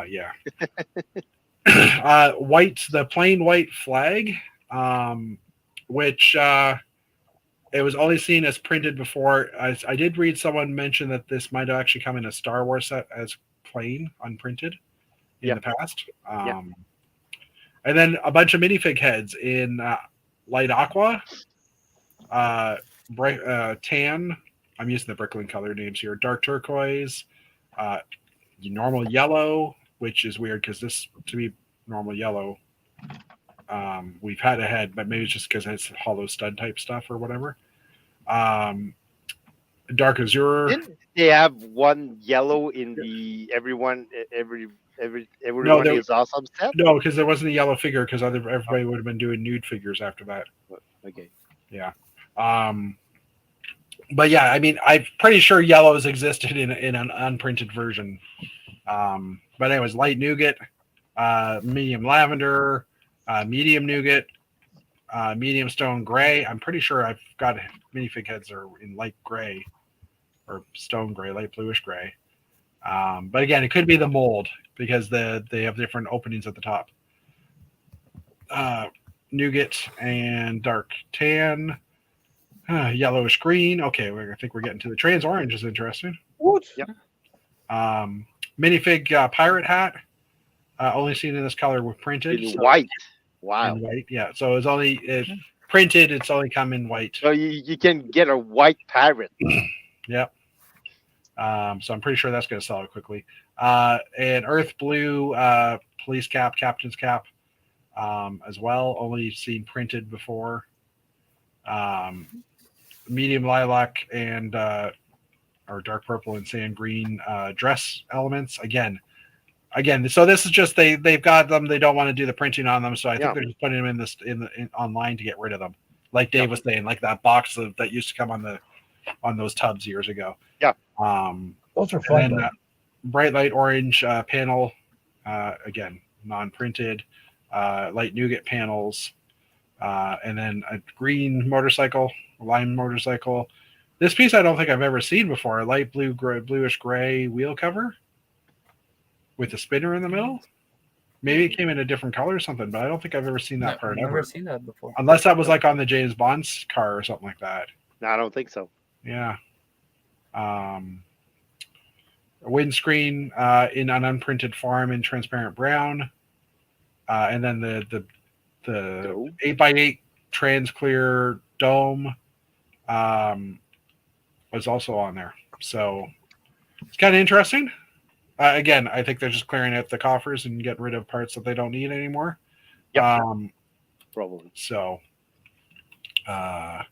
Yeah. The plain white flag, which it was only seen as printed before. I did read someone mention that this might have actually come in a Star Wars set as plain, unprinted in the past. And then a bunch of minifig heads in light aqua, bright tan. I'm using the Bricklin color names here. Dark turquoise, normal yellow, which is weird because this, to me, normal yellow. We've had a head, but maybe it's just because it's hollow stud type stuff or whatever. Dark Azure. Didn't they have one yellow in the everyone No, is awesome set? no, because there wasn't a yellow figure because everybody would have been doing nude figures after that. Okay. Yeah. But yeah, I mean, I'm pretty sure yellows existed in an unprinted version. But anyways, light nougat, medium lavender, medium nougat, medium stone gray. I'm pretty sure I've got minifig heads are in light gray or stone gray, light bluish gray. But again, it could be the mold because they have different openings at the top. Nougat and dark tan, yellowish green. Okay, I think we're getting to the trans orange is interesting. What? Yep. Minifig pirate hat. Only seen in this color with printed. In white. Wow. In white, yeah. So it's only printed. It's only come in white. So you can get a white pirate. Yep. So I'm pretty sure that's going to sell it quickly. And earth blue police cap, captain's cap, as well. Only seen printed before. Medium lilac and or dark purple and sand green dress elements. Again. So this is just they've got them. They don't want to do the printing on them, so I think they're just putting them in online to get rid of them. Like Dave was saying, like that box that used to come on those tubs years ago. Yeah. Those are fun. Then, bright light orange panel, again non-printed. Light nougat panels, and then a green motorcycle, lime motorcycle. This piece I don't think I've ever seen before. A light blue, bluish gray wheel cover with a spinner in the middle. Maybe it came in a different color or something, but I don't think I've ever seen that part I've ever. never seen that before. Unless that was like on the James Bond's car or something like that. No, I don't think so. Yeah. A windscreen in an unprinted form in transparent brown. And then the 8x8 trans clear dome was also on there. So it's kind of interesting. Again, I think they're just clearing out the coffers and getting rid of parts that they don't need anymore. Yep. Probably. So, and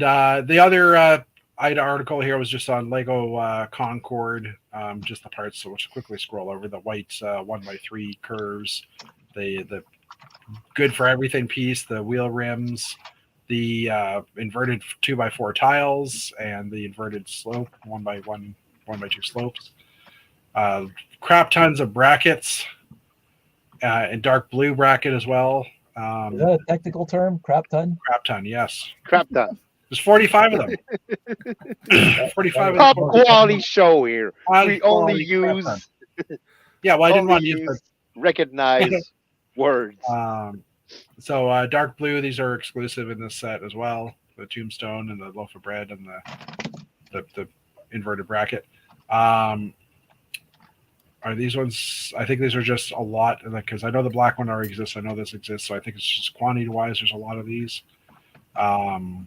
the other IDA article here was just on Lego Concorde, just the parts. So we'll just quickly scroll over the white 1x3 curves, the good for everything piece, the wheel rims, the inverted 2x4 tiles, and the inverted slope 1x1, 1x2 slopes. Crap tons of brackets, and dark blue bracket as well. Is that a technical term? Crap ton? Crap ton, yes. Crap ton. There's 45 of them. 45 of Top them. quality show here. We only Quality use Yeah, well, I didn't want to use recognize words. So dark blue, these are exclusive in this set as well. The tombstone and the loaf of bread and the inverted bracket. Are these ones? I think these are just a lot, because I know the black one already exists. I know this exists, so I think it's just quantity-wise. There's a lot of these. Because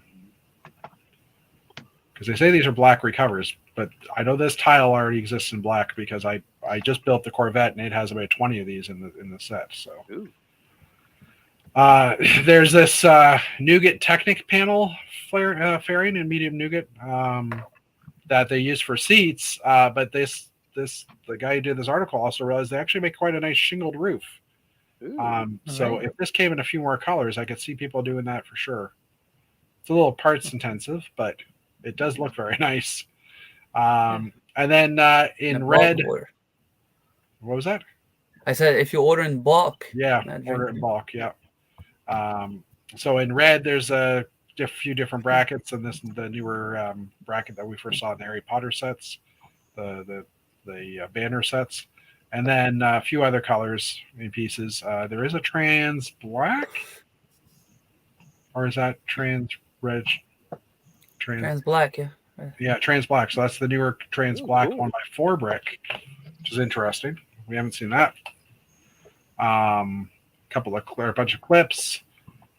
they say these are black recovers, but I know this tile already exists in black because I just built the Corvette and it has about 20 of these in the set. So there's this nougat Technic panel fairing in medium nougat that they use for seats, but the guy who did this article also realized they actually make quite a nice shingled roof. So if this came in a few more colors, I could see people doing that for sure. It's a little parts intensive, but it does look very nice. And then in red, what was that? I said if you order in bulk. Yeah, order in bulk. Yeah. So in red, there's a few different brackets, and the newer bracket that we first saw in the Harry Potter sets, the banner sets, and then a few other colors in pieces. There is a trans black, or is that trans red? Trans black, yeah. Yeah, trans black. So that's the newer trans black 1x4 brick, which is interesting. We haven't seen that. A bunch of clips.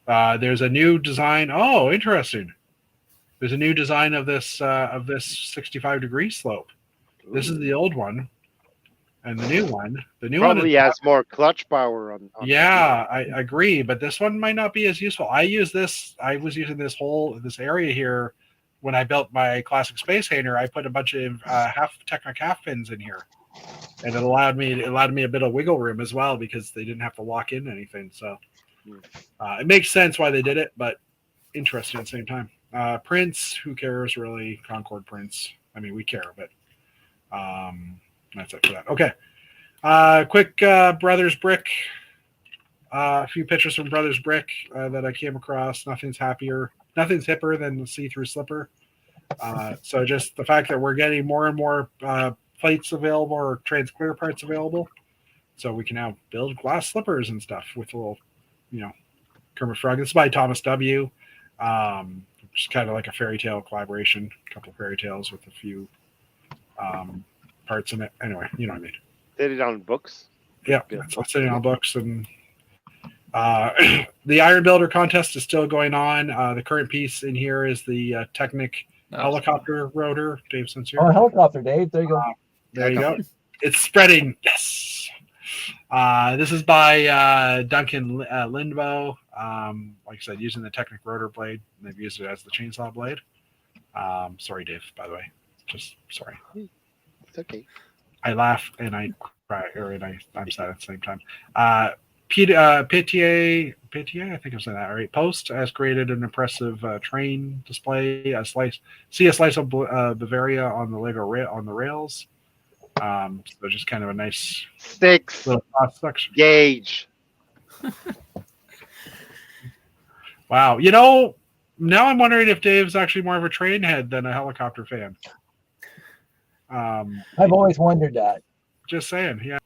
There's a new design. Oh, interesting. There's a new design of this 65-degree slope. This is the old one, and the new one. The new probably one has more clutch power on yeah, I agree, but this one might not be as useful. I was using this area here when I built my classic Space Hanger, I put a bunch of Technic half pins in here, and it allowed me a bit of wiggle room as well because they didn't have to lock in anything. So it makes sense why they did it, but interesting at the same time. Prints, who cares really? Concord prints. I mean, we care, but that's it for that. Okay. Quick Brothers Brick. A few pictures from Brothers Brick that I came across. Nothing's hipper than the see-through slipper. So just the fact that we're getting more and more plates available or trans clear parts available, so we can now build glass slippers and stuff with a little, Kermit Frog. This is by Thomas W. Which is kind of like a fairy tale collaboration. A couple of fairy tales with a few parts in it. Anyway, you know what I mean. Did it on books? Yeah, it's sitting on books. And the Iron Builder contest is still going on. The current piece in here is the Technic helicopter rotor, Dave St-Cyr. Oh, helicopter, Dave. There you go. There you go. It's spreading. Yes. This is by Duncan Lindbo. Like I said, using the Technic rotor blade. They've used it as the chainsaw blade. Sorry, Dave, by the way. Just sorry. It's okay. I laugh and I cry, I'm sad at the same time. Pitié, I think I'm saying that right. Post has created an impressive train display. See a slice of Bavaria on the Lego on the rails. So just kind of a nice 6 section. gauge. Wow. Now I'm wondering if Dave's actually more of a train head than a helicopter fan. I've always wondered that. Just saying. Yeah.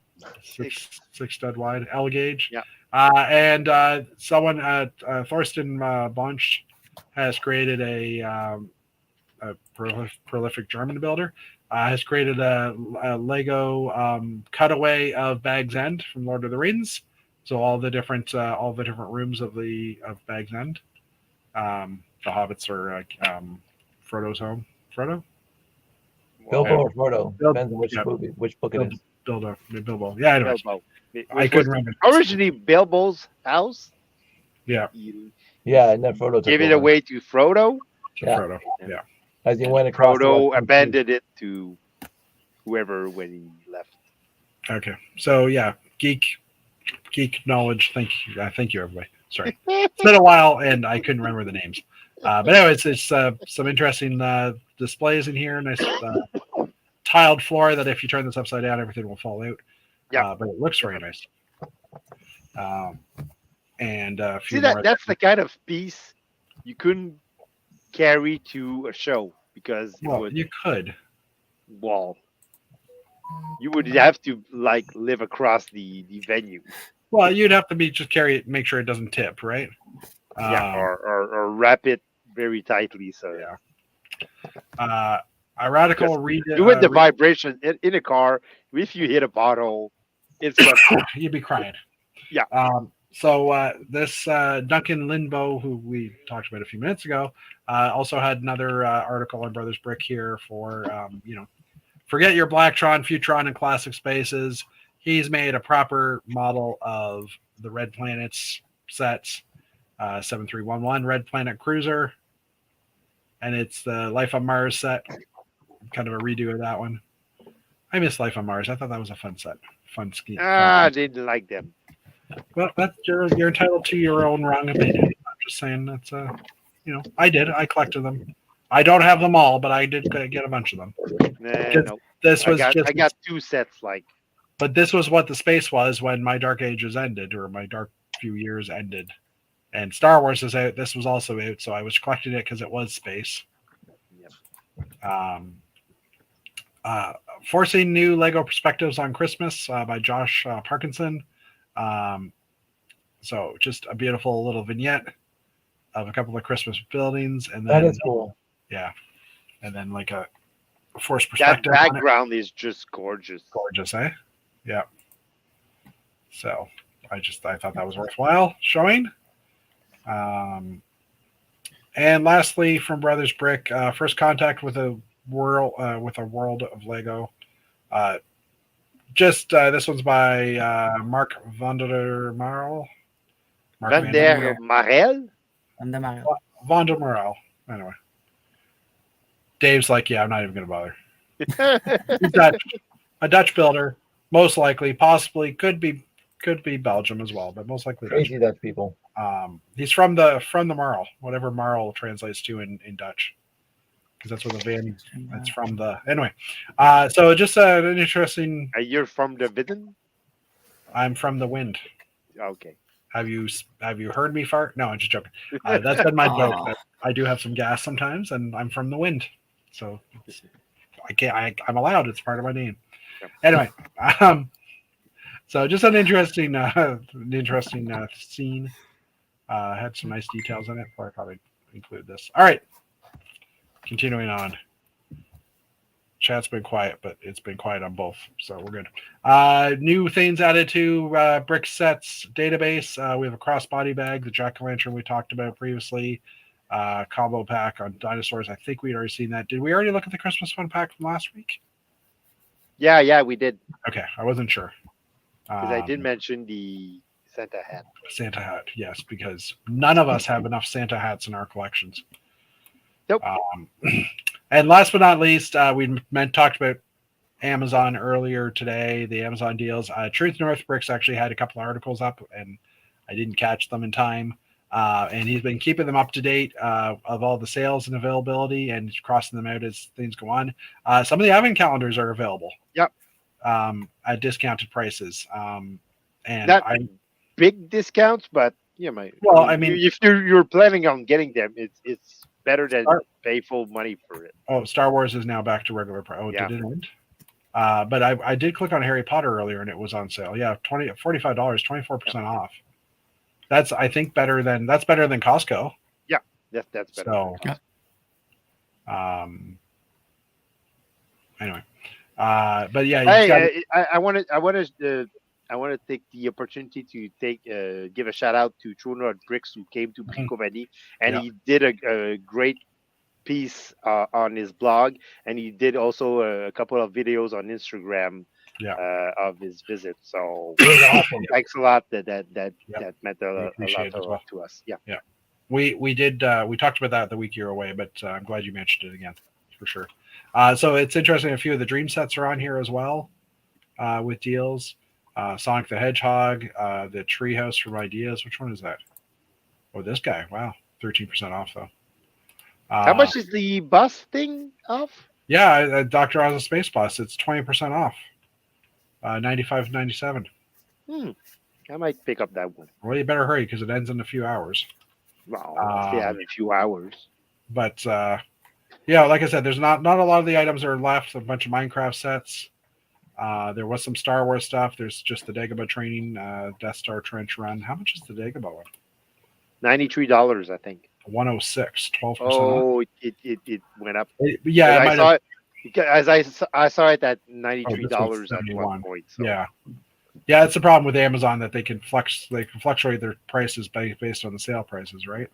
Six stud wide L gauge. Yeah. And someone Thorsten Bonch has created a prolific German builder. Has created a Lego cutaway of Bag's End from Lord of the Rings. So all the different rooms of Bag's End. The hobbits are Frodo's home. Frodo? Bilbo or Frodo. Depends on which book it is. Bilbo. Yeah, anyways. Bilbo. I couldn't remember. Originally Bilbo's house. Yeah. Yeah, and then Frodo gave it away to Frodo. Yeah. Frodo. Yeah. As he went across. Frodo abandoned it to whoever when he left. Okay. So yeah, geek knowledge. Thank you, everybody. Sorry, it's been a while and I couldn't remember the names. But anyways, it's some interesting displays in here. Nice tiled floor that if you turn this upside down, everything will fall out. Yeah, but it looks very nice. And see that's the kind of piece you couldn't carry to a show because you could. Well, you would have to live across the venue. Well, you'd have to carry it, make sure it doesn't tip, right? Or wrap it very tightly. So yeah. A radical doing the vibration in a car. If you hit a bottle, it's you'd be crying. Yeah. So this Duncan Lindbo, who we talked about a few minutes ago, also had another article on Brothers Brick here for forget your Blacktron, Futron, and Classic Spaces. He's made a proper model of the Red Planets sets, 7311 Red Planet Cruiser, and it's the Life on Mars set, kind of a redo of that one. I miss Life on Mars. I thought that was a fun set, fun scheme. I didn't like them. Well, that's you're entitled to your own wrong opinion. I'm just saying that's I did. I collected them. I don't have them all, but I did get a bunch of them. No. I got 2 sets But this was what the space was when my Dark Ages ended, or my Dark few years ended. And Star Wars is out. This was also out, so I was collecting it because it was space. Yep. Forcing New Lego Perspectives on Christmas by Josh Parkinson. So just a beautiful little vignette of a couple of Christmas buildings, and then that is cool. Yeah, and then like a forced perspective. That background is just gorgeous. Gorgeous, eh? Yeah. So I thought that was worthwhile showing. And lastly, from Brothers Brick, first contact with a world of Lego. This one's by Mark Van der Marel. Van der Marel? Van der Marel. Anyway. Dave's like, yeah, I'm not even going to bother. He's Dutch, a Dutch builder, most likely, possibly could be Belgium as well, but most likely Crazy Dutch people. He's from the Marl, whatever Marl translates to in Dutch, because that's where the van. It's from the anyway. So just an interesting. You're from the Vidden? I'm from the wind. Okay. Have you heard me fart? No, I'm just joking. That's been my joke. Oh. I do have some gas sometimes, and I'm from the wind, so I can't. I'm allowed. It's part of my name. Yep. Anyway, so just an interesting scene. Had some nice details in it. Before I probably include this. All right, continuing on. Chat's been quiet, but it's been quiet on both, so we're good. New things added to Brick Sets database. We have a crossbody bag, the jack-o'-lantern we talked about previously, combo pack on dinosaurs. I think we'd already seen that. Did we already look at the Christmas fun pack from last week? Yeah, we did. Okay, I wasn't sure. Because I did mention the Santa hat. Santa hat, yes, because none of us have enough Santa hats in our collections. Nope. And last but not least, we talked about Amazon earlier today, the Amazon deals. Truth North Bricks actually had a couple of articles up, and I didn't catch them in time. And he's been keeping them up to date of all the sales and availability and crossing them out as things go on. Some of the advent calendars are available. Yep. At discounted prices. And Not big discounts, but if you're planning on getting them, it's better than pay full money for it. Oh, Star Wars is now back to regular price. Oh, yeah. Did it end? But I did click on Harry Potter earlier and it was on sale. Yeah, $45, 24% off. That's I think better than Costco. Yeah, that's better. So, anyway, but yeah. Hey, I want to take the opportunity to give a shout out to True North Bricks who came to Pico Valley, and he did a great piece on his blog, and he did also a couple of videos on Instagram of his visit. So thanks a lot. That meant a lot to us. Yeah. We did. We talked about that the week you're away, but I'm glad you mentioned it again for sure. So it's interesting. A few of the dream sets are on here as well with deals. Sonic the Hedgehog, the Treehouse from Ideas. Which one is that? Oh, this guy. Wow, 13% off though. How much is the bus thing off? Yeah, Dr. Oz's Space Bus. It's 20% off. $95.97. I might pick up that one. Well, you better hurry because it ends in a few hours. Well, I still have a few hours. But like I said, there's not a lot of the items are left. A bunch of Minecraft sets. There was some Star Wars stuff. There's just the Dagobah training, Death Star trench run. How much is the Dagobah one? $93, I think. 106, 12%. Oh, it went up. I saw it. As I saw it at $93 at one point. So. Yeah, it's the problem with Amazon that they can fluctuate their prices based on the sale prices, right?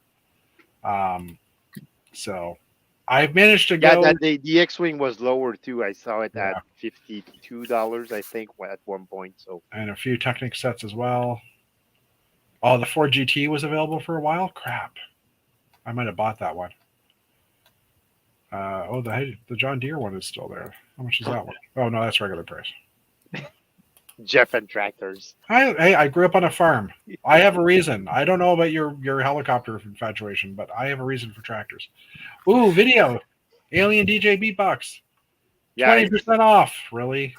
So I've managed to go. Yeah, the X-Wing was lower too. I saw it at $52, I think, at one point. So and a few Technic sets as well. Oh, the Ford GT was available for a while. Crap, I might have bought that one. The John Deere one is still there. How much is that one? Oh no, that's regular price. Jeff and tractors. I grew up on a farm. I have a reason. I don't know about your helicopter infatuation, but I have a reason for tractors. Ooh, video. Alien DJ Beatbox. 20% off. Really?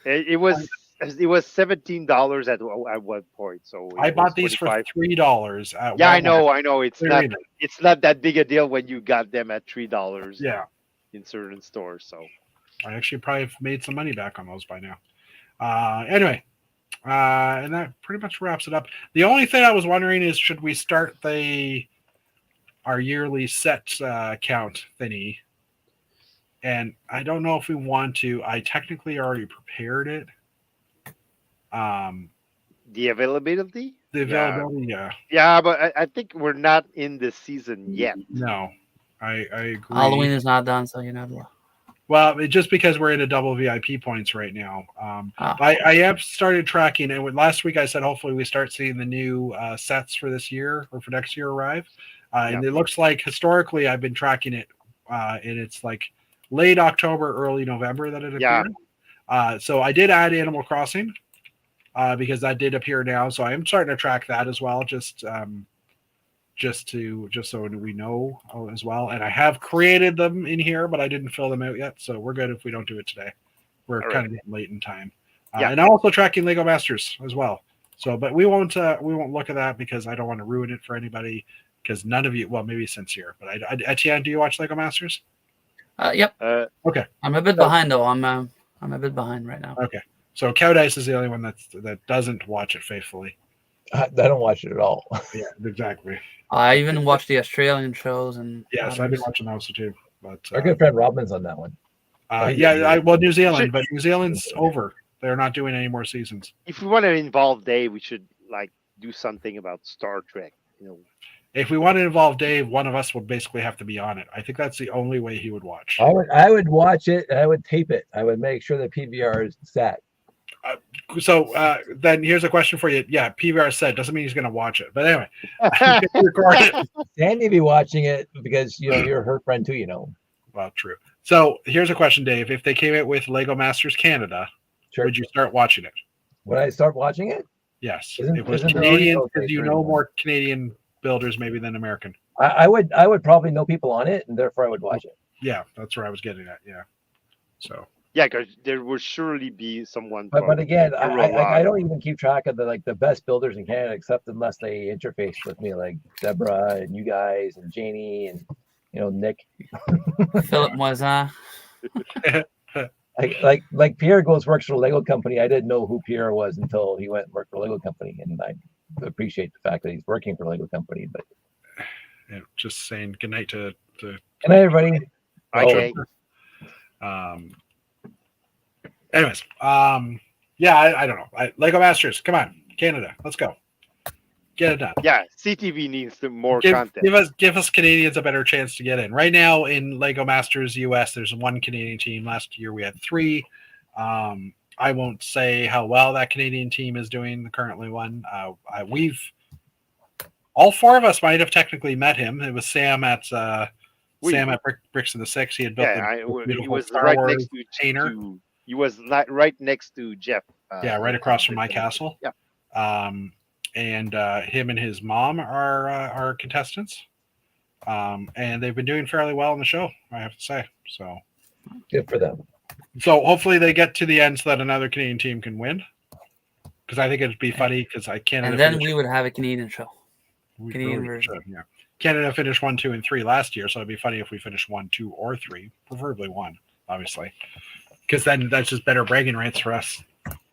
It was $17 at one point. So I bought these for $3 at Yeah, Walmart. I know. It's not that big a deal when you got them at $3. Yeah. In certain stores. So I actually probably have made some money back on those by now. Anyway, and that pretty much wraps it up. The only thing I was wondering is, should we start our yearly set count thingy? And I don't know if we want to. I technically already prepared it. The availability? Yeah. Yeah, but I think we're not in the season yet. No, I agree. Halloween is not done, so you're not. Well, just because we're in a double VIP points right now. I have started tracking, and last week I said hopefully we start seeing the new sets for this year or for next year arrive. And it looks like historically I've been tracking it and it's like late October, early November that it Yeah. appeared. So I did add Animal Crossing because that did appear now. So I am starting to track that as well, just so we know as well. And I have created them in here, but I didn't fill them out yet. So we're good if we don't do it today. We're All kind of getting late in time. Yeah. And I'm also tracking Lego Masters as well. So, but we won't look at that because I don't want to ruin it for anybody. Because none of you, well, maybe St-Cyr, but Etienne, do you watch Lego Masters? Yep. Okay. I'm a bit behind though. I'm a bit behind right now. Okay. So Cow Dice is the only one that doesn't watch it faithfully. I don't watch it at all. Yeah, exactly. I even watch the Australian shows and Yes, I've been watching those too. But Our good friend Robin's on that one. New Zealand, but New Zealand's over. They're not doing any more seasons. If we want to involve Dave, we should like do something about Star Trek. If we want to involve Dave, one of us would basically have to be on it. I think that's the only way he would watch. I would watch it and I would tape it. I would make sure the PVR is set. So then here's a question for you. Yeah, PVR said doesn't mean he's going to watch it, but anyway, record it. Sandy be watching it because you're her friend too. Well, true. So here's a question, Dave. If they came out with Lego Masters Canada, would you start watching it? Would I start watching it? Yes. Isn't It was there Canadian already- because you know more Canadian builders maybe than American. I would probably know people on it, and therefore I would watch it. Yeah, that's where I was getting at. Yeah. So. Yeah, because there will surely be someone. But again, I don't even keep track of the best builders in Canada, except unless they interface with me, like Deborah and you guys and Janie and Nick. Philip Moisin. like Pierre works for a Lego company. I didn't know who Pierre was until he went and worked for a Lego company, and I appreciate the fact that he's working for a Lego company. But yeah, just saying good night to good night, everybody. Okay. Anyways, yeah, I don't know. Lego Masters, come on, Canada, let's go, get it done. Yeah, CTV needs more content. Give us Canadians a better chance to get in. Right now in Lego Masters US, there's one Canadian team. Last year we had 3. I won't say how well that Canadian team is doing. The currently one. We've all 4 of us might have technically met him. It was Sam at Bricks of the Six. He had built he was Star right Wars next to container. He was right next to Jeff. Right across from my castle. Yeah. And him and his mom are contestants. And they've been doing fairly well in the show, I have to say. So good for them. So hopefully they get to the end so that another Canadian team can win. Because I think it'd be funny because Canada. And then we would have a Canadian show. Canadian version. Yeah. Canada finished 1, 2, and 3 last year, so it'd be funny if we finished 1, 2, or 3, preferably 1, obviously. Because then that's just better bragging rights for us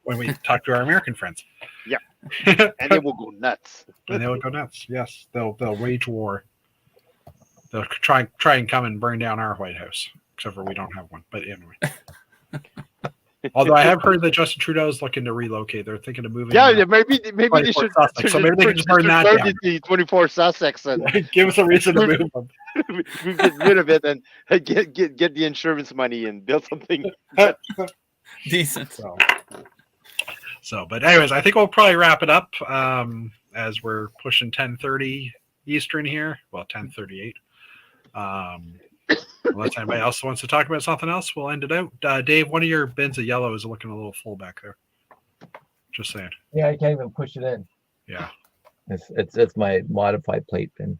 when we talk to our American friends. Yeah. And they will go nuts. And they will go nuts. Yes. They'll wage war. They'll try and come and burn down our White House. Except for we don't have one. But anyway. Although I have heard that Justin Trudeau's looking to relocate. They're thinking of moving. Yeah, maybe they should. Sussex. So maybe they can just burn that down. The 24 Sussex and give us a reason to move them. We get rid of it and get the insurance money and build something decent. So, but anyways, I think we'll probably wrap it up as we're pushing 10:30 Eastern here. Well, 10:38. Unless anybody else wants to talk about something else, we'll end it out. Dave, one of your bins of yellow is looking a little full back there. Just saying. Yeah, I can't even push it in. Yeah. It's my modified plate bin.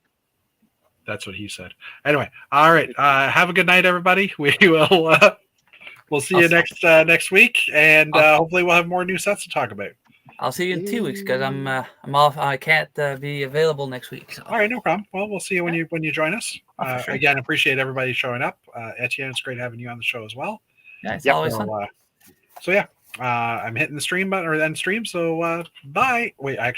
That's what he said. Anyway, all right. Have a good night, everybody. We will we'll see you next week, and hopefully we'll have more new sets to talk about. I'll see you in 2 weeks because I'm off. I can't be available next week. So. All right, no problem. Well, we'll see you when you join us. Sure. Again, appreciate everybody showing up. Etienne, it's great having you on the show as well. Yeah, it's always fun. So yeah, I'm hitting the stream button or end stream. So bye. Wait, actually.